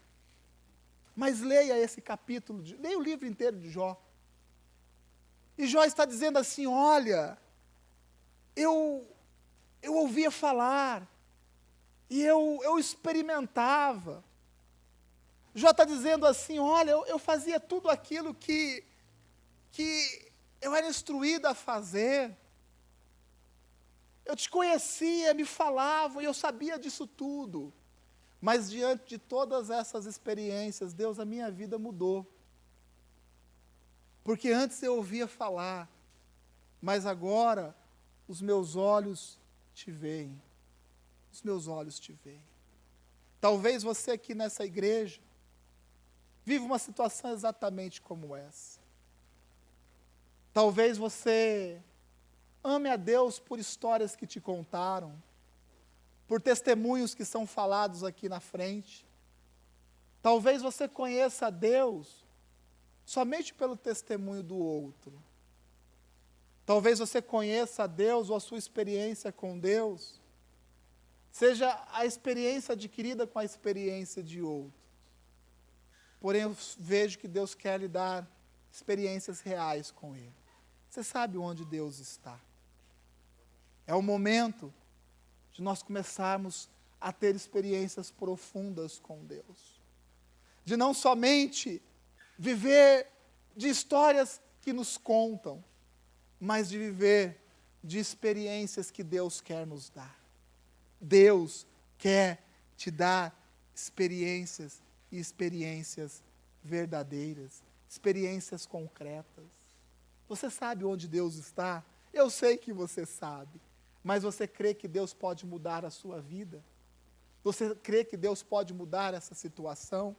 Mas leia esse capítulo, leia o livro inteiro de Jó. E Jó está dizendo assim: olha, eu ouvia falar, e eu experimentava. Jó está dizendo assim: olha, eu fazia tudo aquilo que eu era instruído a fazer. Eu te conhecia, me falava, e eu sabia disso tudo. Mas diante de todas essas experiências, Deus, a minha vida mudou. Porque antes eu ouvia falar, mas agora os meus olhos te veem. Os meus olhos te veem. Talvez você aqui nessa igreja viva uma situação exatamente como essa. Talvez você ame a Deus por histórias que te contaram, por testemunhos que são falados aqui na frente. Talvez você conheça a Deus somente pelo testemunho do outro. Talvez você conheça a Deus, ou a sua experiência com Deus seja a experiência adquirida com a experiência de outro. Porém, eu vejo que Deus quer lhe dar experiências reais com Ele. Você sabe onde Deus está. É o momento de nós começarmos a ter experiências profundas com Deus. De não somente viver de histórias que nos contam, mas de viver de experiências que Deus quer nos dar. Deus quer te dar experiências, e experiências verdadeiras, experiências concretas. Você sabe onde Deus está? Eu sei que você sabe, mas você crê que Deus pode mudar a sua vida? Você crê que Deus pode mudar essa situação?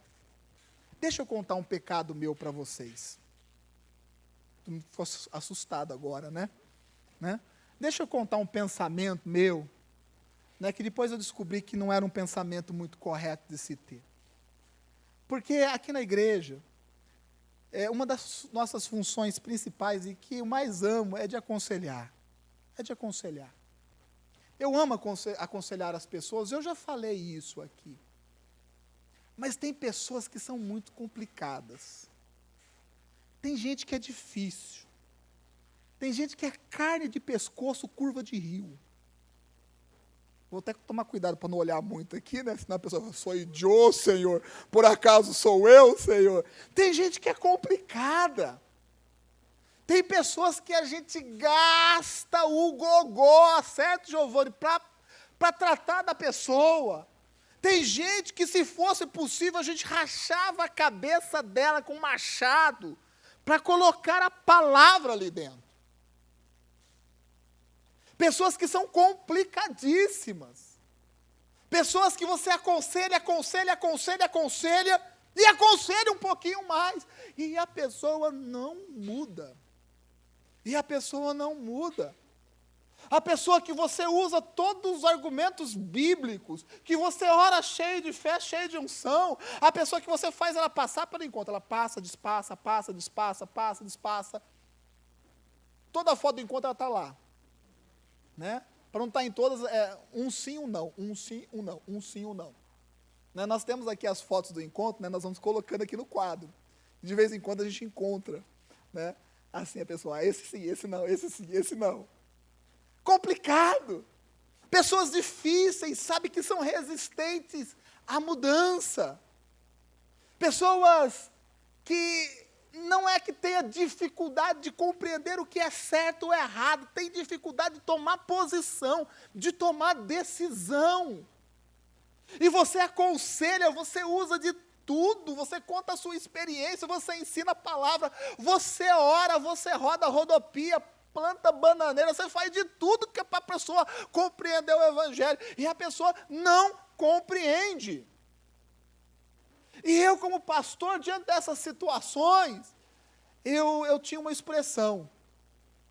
Deixa eu contar um pecado meu para vocês. Tu me ficou assustado agora, né? Deixa eu contar um pensamento meu, que depois eu descobri que não era um pensamento muito correto de se ter. Porque aqui na igreja, uma das nossas funções principais, e que eu mais amo, é de aconselhar. É de aconselhar. Eu amo aconselhar as pessoas, eu já falei isso aqui. Mas tem pessoas que são muito complicadas. Tem gente que é difícil. Tem gente que é carne de pescoço, curva de rio. Vou até tomar cuidado para não olhar muito aqui, senão a pessoa fala: sou eu, Senhor, por acaso sou eu, Senhor? Tem gente que é complicada. Tem pessoas que a gente gasta o gogó, certo, Giovanni, para tratar da pessoa. Tem gente que, se fosse possível, a gente rachava a cabeça dela com um machado para colocar a palavra ali dentro. Pessoas que são complicadíssimas. Pessoas que você aconselha e aconselha um pouquinho mais. E a pessoa não muda. A pessoa que você usa todos os argumentos bíblicos, que você ora cheio de fé, cheio de unção, a pessoa que você faz ela passar pelo encontro, ela passa, despassa. Toda foto do encontro ela está lá. Para não estar em todas, um sim, um não, um sim, um não, um sim, um não. Nós temos aqui as fotos do encontro, nós vamos colocando aqui no quadro. De vez em quando a gente encontra, assim a pessoa: esse sim, esse não, esse sim, esse não. Complicado. Pessoas difíceis, sabe, que são resistentes à mudança. Pessoas que não é que tenha dificuldade de compreender o que é certo ou errado, tem dificuldade de tomar posição, de tomar decisão. E você aconselha, você usa de tudo, você conta a sua experiência, você ensina a palavra, você ora, você roda rodopia, planta bananeira, você faz de tudo que é para a pessoa compreender o evangelho, e a pessoa não compreende. E eu, como pastor, diante dessas situações, eu tinha uma expressão,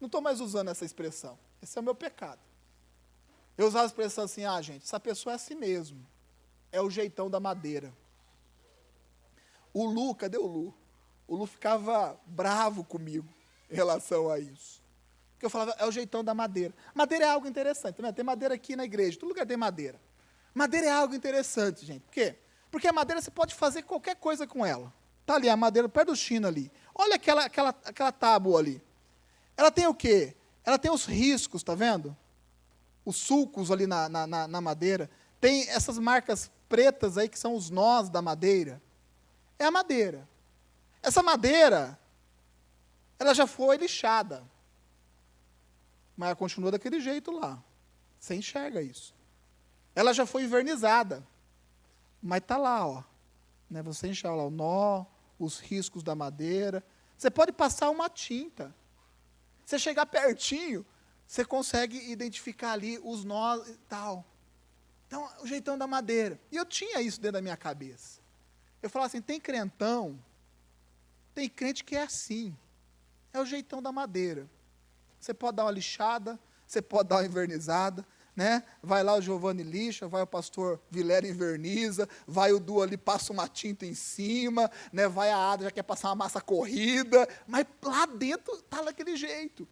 não estou mais usando essa expressão, esse é o meu pecado. Eu usava a expressão assim, gente, essa pessoa é assim mesmo, é o jeitão da madeira. O Lu, cadê o Lu? O Lu ficava bravo comigo em relação a isso. Porque eu falava, é o jeitão da madeira. Madeira é algo interessante, né? Tem madeira aqui na igreja, todo lugar tem madeira. Madeira é algo interessante, gente. Por quê? Porque a madeira você pode fazer qualquer coisa com ela. Está ali a madeira, perto do chino ali. Olha aquela tábua ali. Ela tem o quê? Ela tem os riscos, está vendo? Os sulcos ali na madeira. Tem essas marcas pretas aí que são os nós da madeira. É a madeira. Essa madeira, ela já foi lixada. Mas ela continua daquele jeito lá. Você enxerga isso. Ela já foi invernizada. Mas está lá, ó. Né? Você enxerga lá o nó, os riscos da madeira. Você pode passar uma tinta. Você chegar pertinho, você consegue identificar ali os nós e tal. Então, o jeitão da madeira. E eu tinha isso dentro da minha cabeça. Eu falava assim, tem crentão, tem crente que é assim. É o jeitão da madeira. Você pode dar uma lixada, você pode dar uma invernizada, né? Vai lá o Giovanni lixa, vai o pastor Vilela inverniza, vai o Du ali, passa uma tinta em cima, né? Vai a Ada, já quer passar uma massa corrida, mas lá dentro está daquele jeito.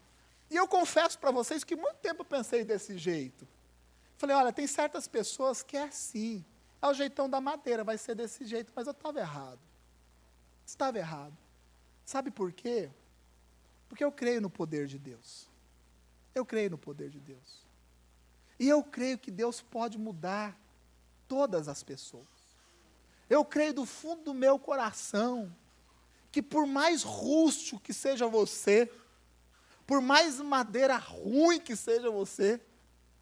E eu confesso para vocês que muito tempo eu pensei desse jeito. Falei, olha, tem certas pessoas que é assim, é o jeitão da madeira, vai ser desse jeito, mas eu estava errado. Estava errado. Sabe por quê? Porque eu creio no poder de Deus. Eu creio no poder de Deus. E eu creio que Deus pode mudar todas as pessoas. Eu creio do fundo do meu coração que por mais rústico que seja você, por mais madeira ruim que seja você,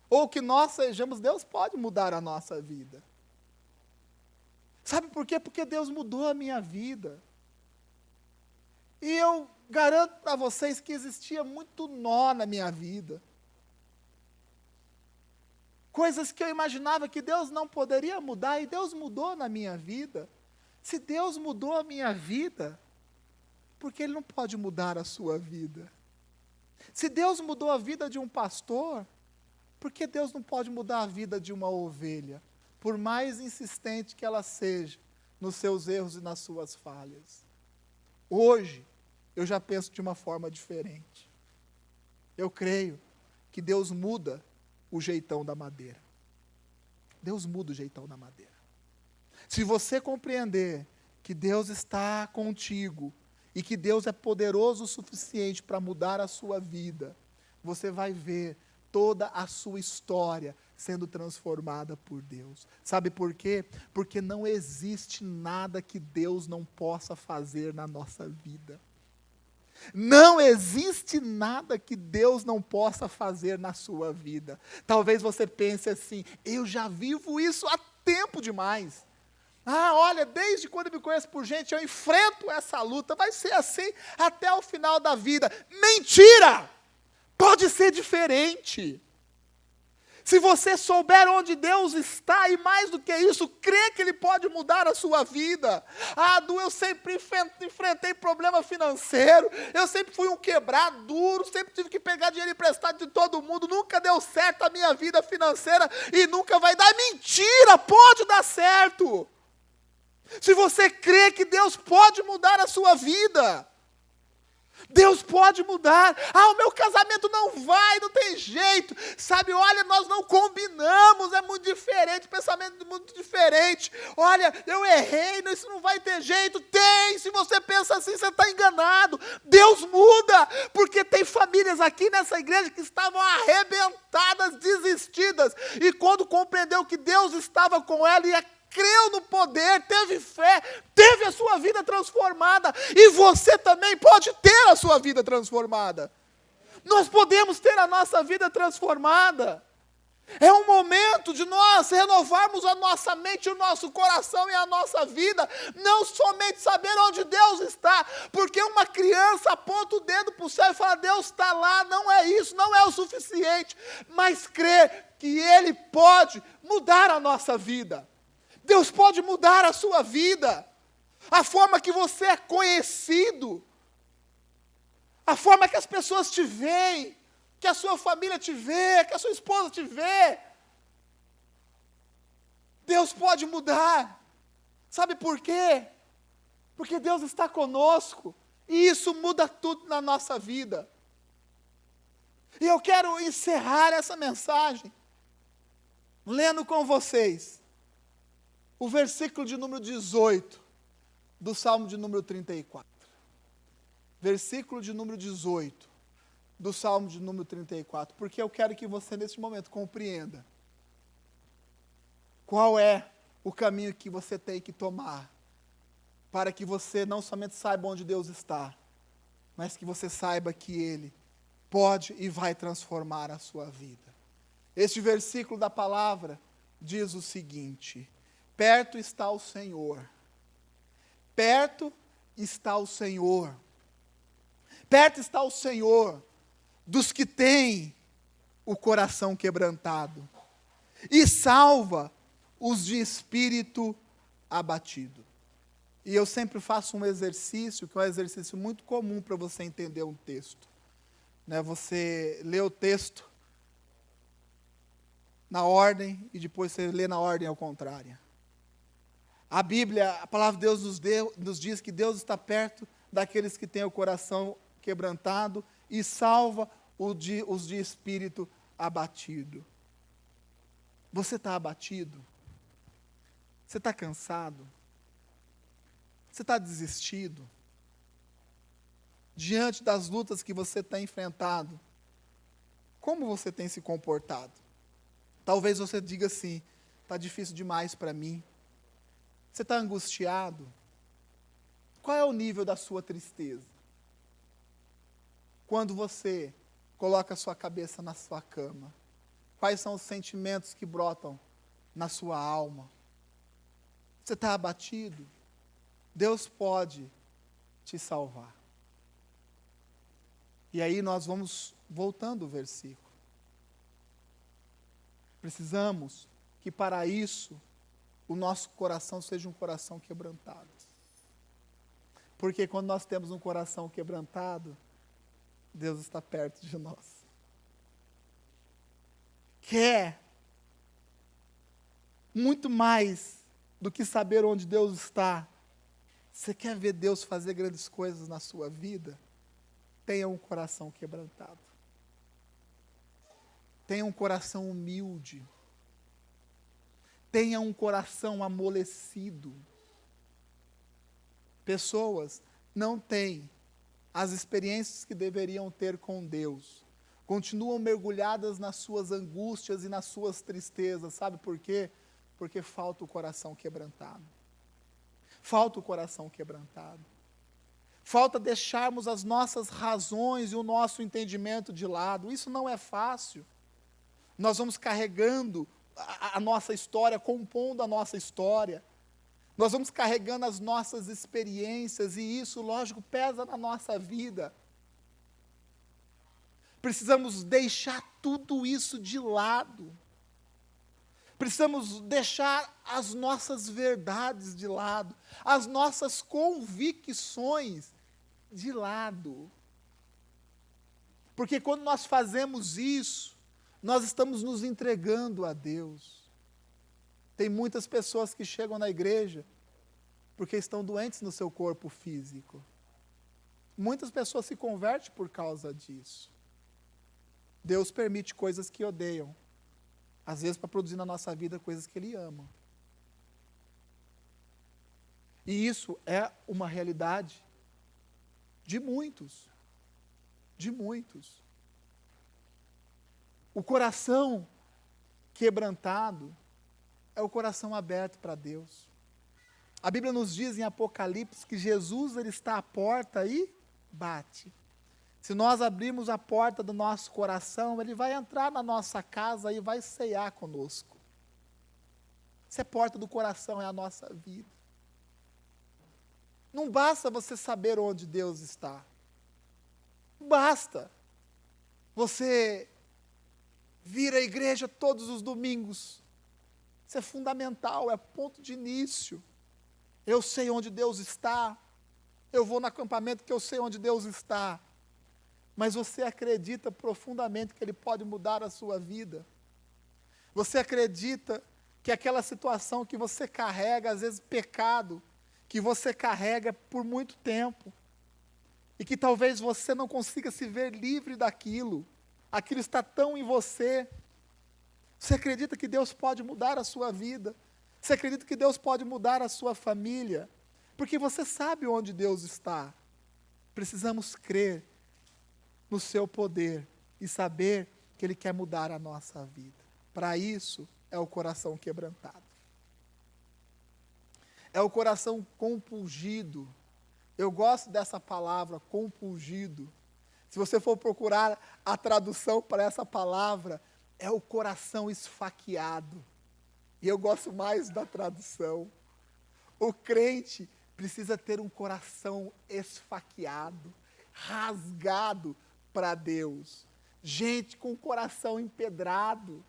ou que nós sejamos, Deus pode mudar a nossa vida. Sabe por quê? Porque Deus mudou a minha vida. E eu garanto para vocês que existia muito nó na minha vida. Coisas que eu imaginava que Deus não poderia mudar, e Deus mudou na minha vida. Se Deus mudou a minha vida, por que Ele não pode mudar a sua vida? Se Deus mudou a vida de um pastor, por que Deus não pode mudar a vida de uma ovelha? Por mais insistente que ela seja nos seus erros e nas suas falhas. Hoje, eu já penso de uma forma diferente. Eu creio que Deus muda o jeitão da madeira. Deus muda o jeitão da madeira. Se você compreender que Deus está contigo e que Deus é poderoso o suficiente para mudar a sua vida, você vai ver toda a sua história sendo transformada por Deus. Sabe por quê? Porque não existe nada que Deus não possa fazer na nossa vida. Não existe nada que Deus não possa fazer na sua vida. Talvez você pense assim, eu já vivo isso há tempo demais. Olha, desde quando eu me conheço por gente, eu enfrento essa luta, vai ser assim até o final da vida. Mentira! Pode ser diferente. Se você souber onde Deus está, e mais do que isso, crê que Ele pode mudar a sua vida. Du, eu sempre enfrentei problema financeiro, eu sempre fui um quebrado duro, sempre tive que pegar dinheiro emprestado de todo mundo, nunca deu certo a minha vida financeira, e nunca vai dar. Mentira, pode dar certo. Se você crê que Deus pode mudar a sua vida, Deus pode mudar. O meu casamento não vai, não tem jeito. Sabe, olha, nós não combinamos, é muito diferente, pensamento muito diferente. Olha, eu errei, isso não vai ter jeito. Tem, se você pensa assim, você está enganado. Deus muda, porque tem famílias aqui nessa igreja que estavam arrebentadas, desistidas. E quando compreendeu que Deus estava com ela e creu no poder, teve fé, teve a sua vida transformada, e você também pode ter a sua vida transformada. Nós podemos ter a nossa vida transformada. É um momento de nós renovarmos a nossa mente, o nosso coração e a nossa vida, não somente saber onde Deus está, porque uma criança aponta o dedo para o céu e fala, Deus está lá, não é isso, não é o suficiente, mas crer que Ele pode mudar a nossa vida. Deus pode mudar a sua vida, a forma que você é conhecido, a forma que as pessoas te veem, que a sua família te vê, que a sua esposa te vê. Deus pode mudar. Sabe por quê? Porque Deus está conosco. E isso muda tudo na nossa vida. E eu quero encerrar essa mensagem lendo com vocês o versículo de número 18 do Salmo de número 34. Versículo de número 18. Do Salmo de número 34, porque eu quero que você, nesse momento, compreenda qual é o caminho que você tem que tomar, para que você não somente saiba onde Deus está, mas que você saiba que Ele pode e vai transformar a sua vida. Este versículo da palavra diz o seguinte: perto está o Senhor, perto está o Senhor, perto está o Senhor dos que têm o coração quebrantado, e salva os de espírito abatido. E eu sempre faço um exercício, que é um exercício muito comum para você entender um texto. Né? Você lê o texto na ordem, e depois você lê na ordem ao contrário. A Bíblia, a palavra de Deus nos diz que Deus está perto daqueles que têm o coração quebrantado, e salva os de espírito abatido. Você está abatido? Você está cansado? Você está desistido? Diante das lutas que você tem enfrentado, como você tem se comportado? Talvez você diga assim, está difícil demais para mim. Você está angustiado? Qual é o nível da sua tristeza? Quando você coloca a sua cabeça na sua cama, quais são os sentimentos que brotam na sua alma? Você está abatido? Deus pode te salvar. E aí nós vamos voltando o versículo. Precisamos que para isso o nosso coração seja um coração quebrantado. Porque quando nós temos um coração quebrantado, Deus está perto de nós. Quer muito mais do que saber onde Deus está. Você quer ver Deus fazer grandes coisas na sua vida? Tenha um coração quebrantado. Tenha um coração humilde. Tenha um coração amolecido. Pessoas não têm as experiências que deveriam ter com Deus. Continuam mergulhadas nas suas angústias e nas suas tristezas. Sabe por quê? Porque falta o coração quebrantado. Falta o coração quebrantado. Falta deixarmos as nossas razões e o nosso entendimento de lado. Isso não é fácil. Nós vamos carregando a nossa história, compondo a nossa história. Nós vamos carregando as nossas experiências e isso, lógico, pesa na nossa vida. Precisamos deixar tudo isso de lado. Precisamos deixar as nossas verdades de lado, as nossas convicções de lado. Porque quando nós fazemos isso, nós estamos nos entregando a Deus. Tem muitas pessoas que chegam na igreja porque estão doentes no seu corpo físico. Muitas pessoas se convertem por causa disso. Deus permite coisas que odeiam, às vezes para produzir na nossa vida coisas que Ele ama. E isso é uma realidade de muitos. De muitos. O coração quebrantado é o coração aberto para Deus. A Bíblia nos diz em Apocalipse que Jesus ele está à porta e bate. Se nós abrirmos a porta do nosso coração, Ele vai entrar na nossa casa e vai ceiar conosco. Essa é a porta do coração, é a nossa vida. Não basta você saber onde Deus está. Não basta você vir à igreja todos os domingos. Isso é fundamental, é ponto de início. Eu sei onde Deus está. Eu vou no acampamento que eu sei onde Deus está. Mas você acredita profundamente que Ele pode mudar a sua vida? Você acredita que aquela situação que você carrega, às vezes pecado, que você carrega por muito tempo, e que talvez você não consiga se ver livre daquilo, aquilo está tão em você. Você acredita que Deus pode mudar a sua vida? Você acredita que Deus pode mudar a sua família? Porque você sabe onde Deus está. Precisamos crer no seu poder e saber que Ele quer mudar a nossa vida. Para isso, é o coração quebrantado. É o coração compungido. Eu gosto dessa palavra, compungido. Se você for procurar a tradução para essa palavra, é o coração esfaqueado. E eu gosto mais da tradução. O crente precisa ter um coração esfaqueado, rasgado para Deus. Gente com o coração empedrado.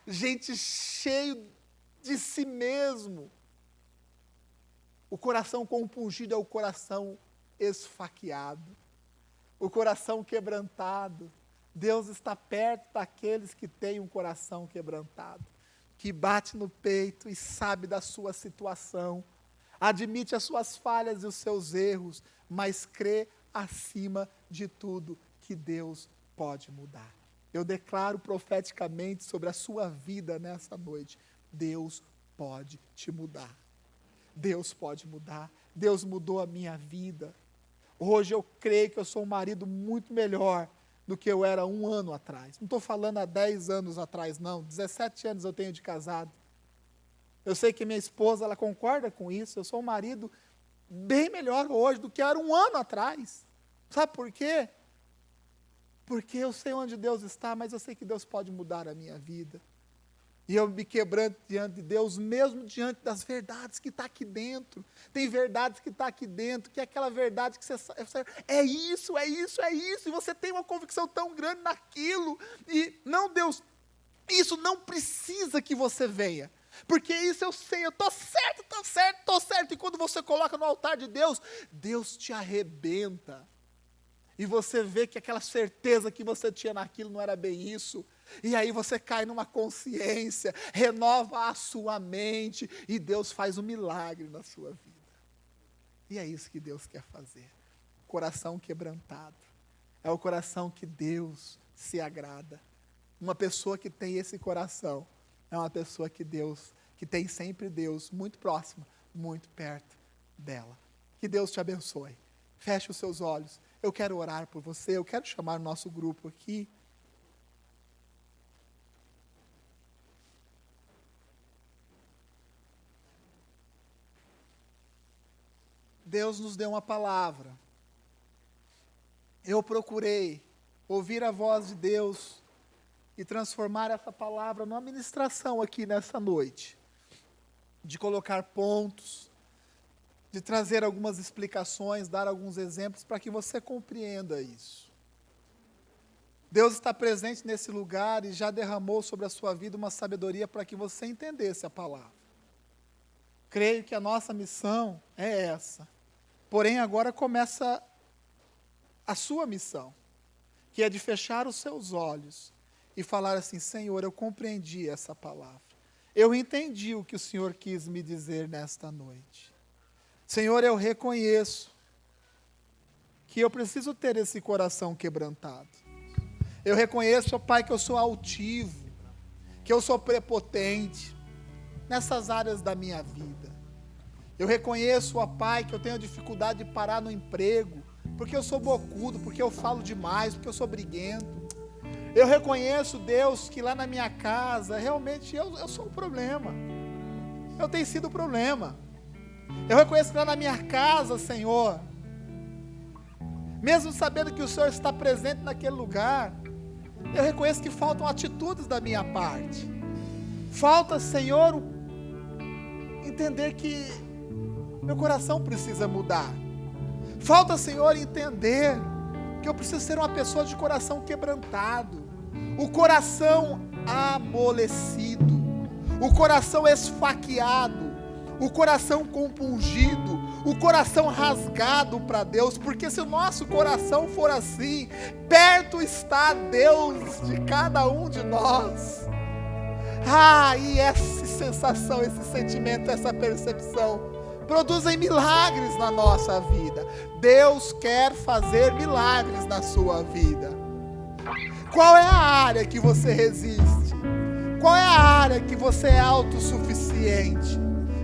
Gente cheio de si mesmo. O coração compungido é o coração esfaqueado. O coração quebrantado. Deus está perto daqueles que têm um coração quebrantado, que bate no peito e sabe da sua situação, admite as suas falhas e os seus erros, mas crê acima de tudo que Deus pode mudar. Eu declaro profeticamente sobre a sua vida nessa noite, Deus pode te mudar. Deus pode mudar. Deus mudou a minha vida. Hoje eu creio que eu sou um marido muito melhor do que eu era 1 ano atrás. Não estou falando há 10 anos atrás, não. 17 anos eu tenho de casado. Eu sei que minha esposa, ela concorda com isso. Eu sou um marido bem melhor hoje do que era 1 ano atrás. Sabe por quê? Porque eu sei onde Deus está, mas eu sei que Deus pode mudar a minha vida. E eu me quebranto diante de Deus, mesmo diante das verdades que está aqui dentro. Tem verdades que está aqui dentro, que é aquela verdade que você é isso, e você tem uma convicção tão grande naquilo. E, não, Deus, isso não precisa que você venha. Porque isso eu sei, eu estou certo. E quando você coloca no altar de Deus, Deus te arrebenta. E você vê que aquela certeza que você tinha naquilo não era bem isso. E aí você cai numa consciência, renova a sua mente, e Deus faz um milagre na sua vida. E é isso que Deus quer fazer. Coração quebrantado. É o coração que Deus se agrada. Uma pessoa que tem esse coração, é uma pessoa que tem sempre Deus muito próximo, muito perto dela. Que Deus te abençoe. Feche os seus olhos. Eu quero orar por você, eu quero chamar o nosso grupo aqui. Deus nos deu uma palavra. Eu procurei ouvir a voz de Deus e transformar essa palavra numa ministração aqui nessa noite. De colocar pontos, de trazer algumas explicações, dar alguns exemplos para que você compreenda isso. Deus está presente nesse lugar e já derramou sobre a sua vida uma sabedoria para que você entendesse a palavra. Creio que a nossa missão é essa. Porém, agora começa a sua missão, que é de fechar os seus olhos e falar assim: Senhor, eu compreendi essa palavra. Eu entendi o que o Senhor quis me dizer nesta noite. Senhor, eu reconheço que eu preciso ter esse coração quebrantado. Eu reconheço, ó Pai, que eu sou altivo, que eu sou prepotente nessas áreas da minha vida. Eu reconheço, ó Pai, que eu tenho dificuldade de parar no emprego, porque eu sou bocudo, porque eu falo demais, porque eu sou briguento. Eu reconheço, Deus, que lá na minha casa, realmente eu sou um problema. Eu tenho sido um problema. Eu reconheço que lá na minha casa, Senhor, mesmo sabendo que o Senhor está presente naquele lugar, eu reconheço que faltam atitudes da minha parte. Falta, Senhor, entender que meu coração precisa mudar. Falta, Senhor, entender que eu preciso ser uma pessoa de coração quebrantado, o coração amolecido, o coração esfaqueado, o coração compungido, o coração rasgado para Deus, porque se o nosso coração for assim, perto está Deus de cada um de nós. E essa sensação, esse sentimento, essa percepção produzem milagres na nossa vida. Deus quer fazer milagres na sua vida. Qual é a área que você resiste? Qual é a área que você é autossuficiente?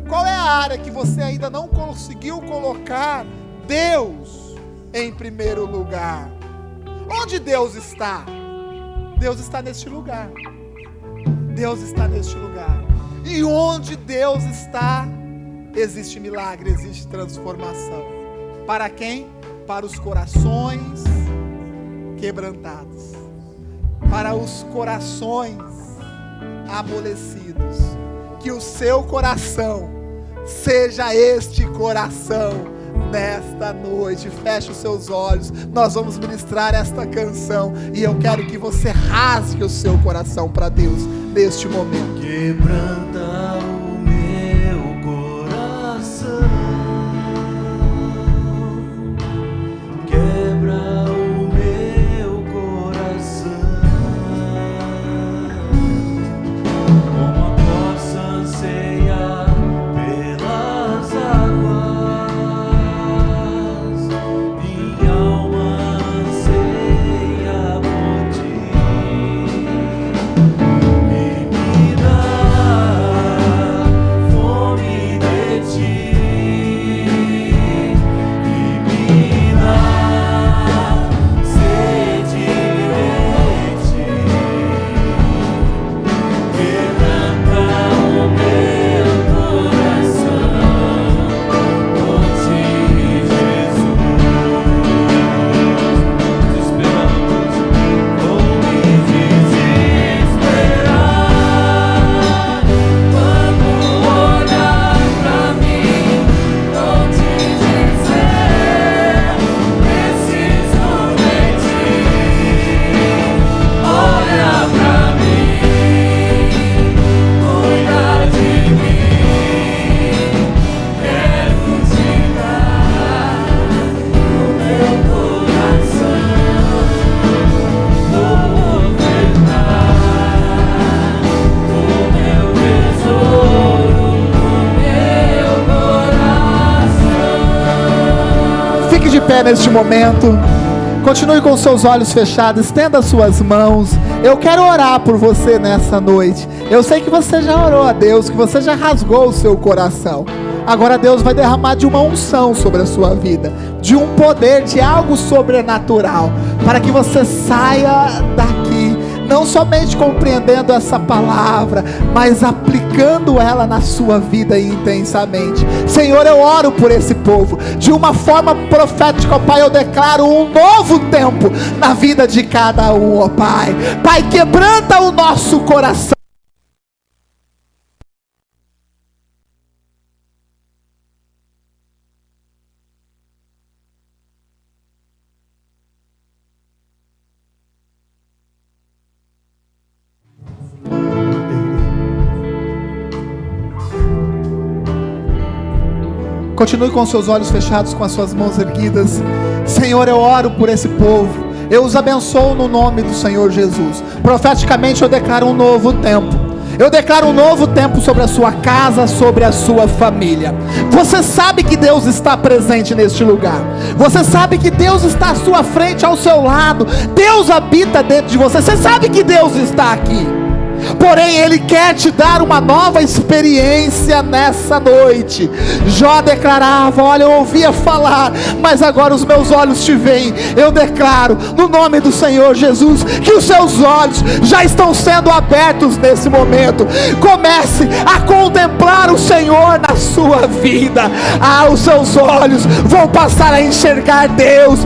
Qual é a área que você ainda não conseguiu colocar Deus em primeiro lugar? Onde Deus está? Deus está neste lugar. Deus está neste lugar. E onde Deus está, existe milagre, existe transformação. Para quem? Para os corações quebrantados. Para os corações amolecidos. Que o seu coração seja este coração nesta noite. Feche os seus olhos. Nós vamos ministrar esta canção. E eu quero que você rasgue o seu coração para Deus neste momento. Quebranta o meu coração, quebra o meu coração, como a poça anseia pelas águas, minha alma anseia por ti. Neste momento, continue com seus olhos fechados, estenda suas mãos. Eu quero orar por você nessa noite. Eu sei que você já orou a Deus, que você já rasgou o seu coração. Agora Deus vai derramar de uma unção sobre a sua vida, de um poder, de algo sobrenatural, para que você saia daqui, não somente compreendendo essa palavra, mas aplicando ela na sua vida intensamente. Senhor, eu oro por esse povo, de uma forma profética, ó Pai, eu declaro um novo tempo na vida de cada um, ó Pai. Pai, quebranta o nosso coração. Continue com seus olhos fechados, com as suas mãos erguidas. Senhor, eu oro por esse povo. Eu os abençoo no nome do Senhor Jesus. Profeticamente eu declaro um novo tempo. Eu declaro um novo tempo sobre a sua casa, sobre a sua família. Você sabe que Deus está presente neste lugar. Você sabe que Deus está à sua frente, ao seu lado. Deus habita dentro de você. Você sabe que Deus está aqui. Porém, Ele quer te dar uma nova experiência nessa noite. Jó declarava: olha, eu ouvia falar, mas agora os meus olhos te veem. Eu declaro, no nome do Senhor Jesus, que os seus olhos já estão sendo abertos nesse momento. Comece a contemplar o Senhor na sua vida. Os seus olhos vão passar a enxergar Deus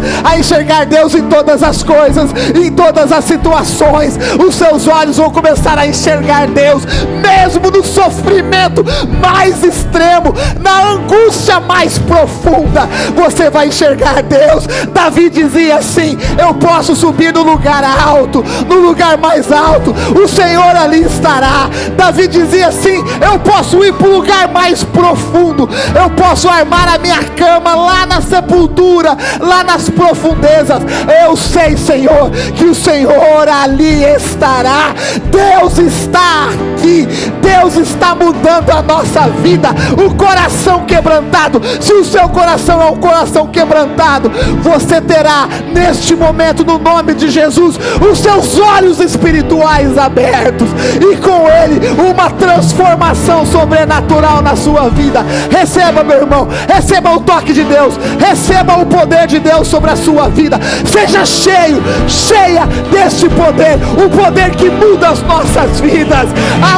em todas as coisas, em todas as situações. Os seus olhos vão começar a enxergar Deus, mesmo no sofrimento mais extremo, na angústia mais profunda, você vai enxergar Deus. Davi dizia assim: eu posso subir no lugar alto, no lugar mais alto, o Senhor ali estará. Davi dizia assim: eu posso ir para o lugar mais profundo, eu posso armar a minha cama lá na sepultura, lá nas profundezas. Eu sei, Senhor, que o Senhor ali estará. Deus está aqui, Deus está mudando a nossa vida. O coração quebrantado, se o seu coração é um coração quebrantado, você terá neste momento, no nome de Jesus, os seus olhos espirituais abertos, e com Ele uma transformação sobrenatural na sua vida. Receba, meu irmão, receba o toque de Deus, receba o poder de Deus sobre a sua vida. Seja cheio, cheia deste poder, o poder que muda as nossas vidas,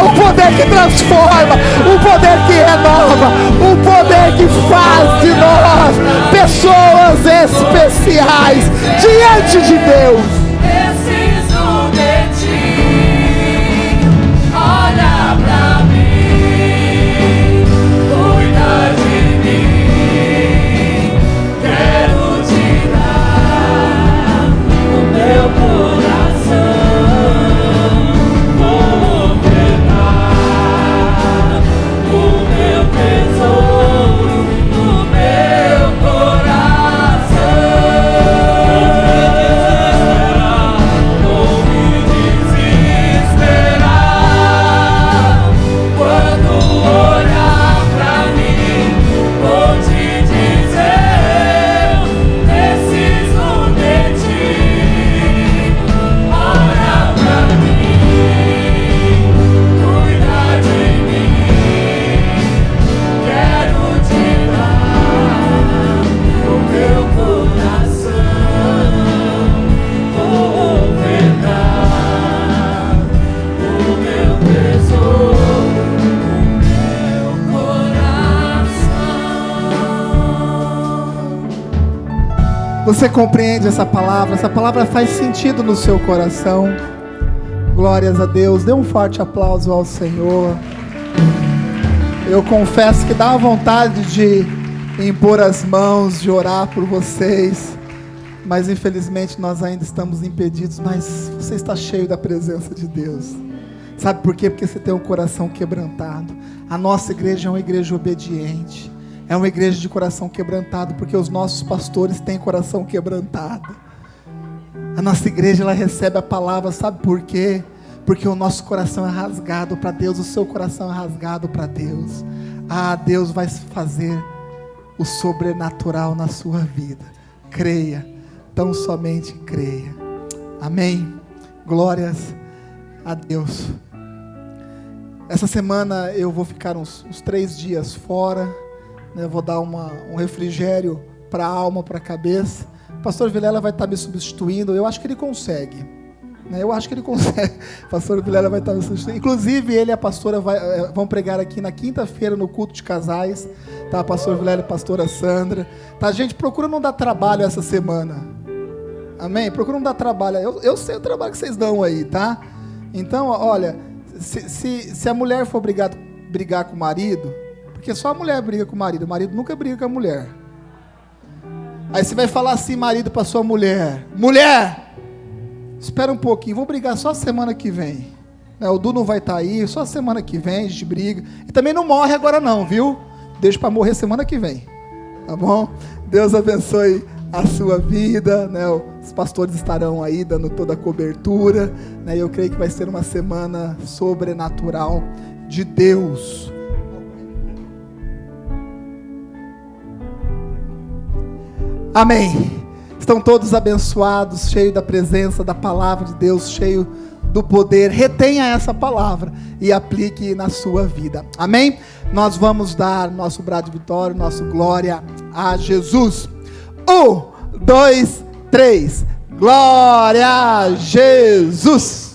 o poder que transforma, o poder que renova, o poder que faz de nós pessoas especiais diante de Deus. Preciso de ti, olha pra mim, cuida de mim, quero te dar o meu coração, vou ofertar o meu tesouro no meu coração. Vou me desesperar quando olhar pra mim, vou te dizer: preciso de ti, olha pra mim, cuida de mim, quero te dar o meu coração, vou ofertar o meu tesouro, o meu coração. Você compreende essa palavra? Essa palavra faz sentido no seu coração? Glórias a Deus. Dê um forte aplauso ao Senhor. Eu confesso que dá uma vontade de impor as mãos, de orar por vocês, mas infelizmente nós ainda estamos impedidos. Mas você está cheio da presença de Deus. Sabe por quê? Porque você tem um coração quebrantado. A nossa igreja é uma igreja obediente, é uma igreja de coração quebrantado, porque os nossos pastores têm coração quebrantado. A nossa igreja, ela recebe a palavra, sabe por quê? Porque o nosso coração é rasgado para Deus, o seu coração é rasgado para Deus. Deus vai fazer o sobrenatural na sua vida. Creia, tão somente creia. Amém? Glórias a Deus. Essa semana eu vou ficar uns 3 dias fora, né? Eu vou dar um refrigério para a alma, para a cabeça. O pastor Vilela vai estar me substituindo. Eu acho que ele consegue, né? Eu acho que ele consegue. O pastor Vilela vai estar me substituindo. Inclusive ele e a pastora vão pregar aqui na quinta-feira no culto de casais, tá? Pastor Vilela e pastora Sandra, tá? Gente, procura não dar trabalho essa semana. Amém? Procura não dar trabalho. Eu sei o trabalho que vocês dão aí, tá? Então, olha, se a mulher for brigar com o marido, porque só a mulher briga com o marido nunca briga com a mulher. Aí você vai falar assim, marido, para sua mulher: mulher, espera um pouquinho, vou brigar só a semana que vem. O Du não vai estar aí, só a semana que vem a gente briga. E também não morre agora não, viu? Deixa para morrer semana que vem, tá bom? Deus abençoe a sua vida, né? Os pastores estarão aí dando toda a cobertura, né? Eu creio que vai ser uma semana sobrenatural de Deus. Amém. Estão todos abençoados, cheios da presença da palavra de Deus, cheios do poder. Retenha essa palavra e aplique na sua vida. Amém? Nós vamos dar nosso brado de vitória, nosso glória a Jesus. 1, 2, 3. Glória a Jesus!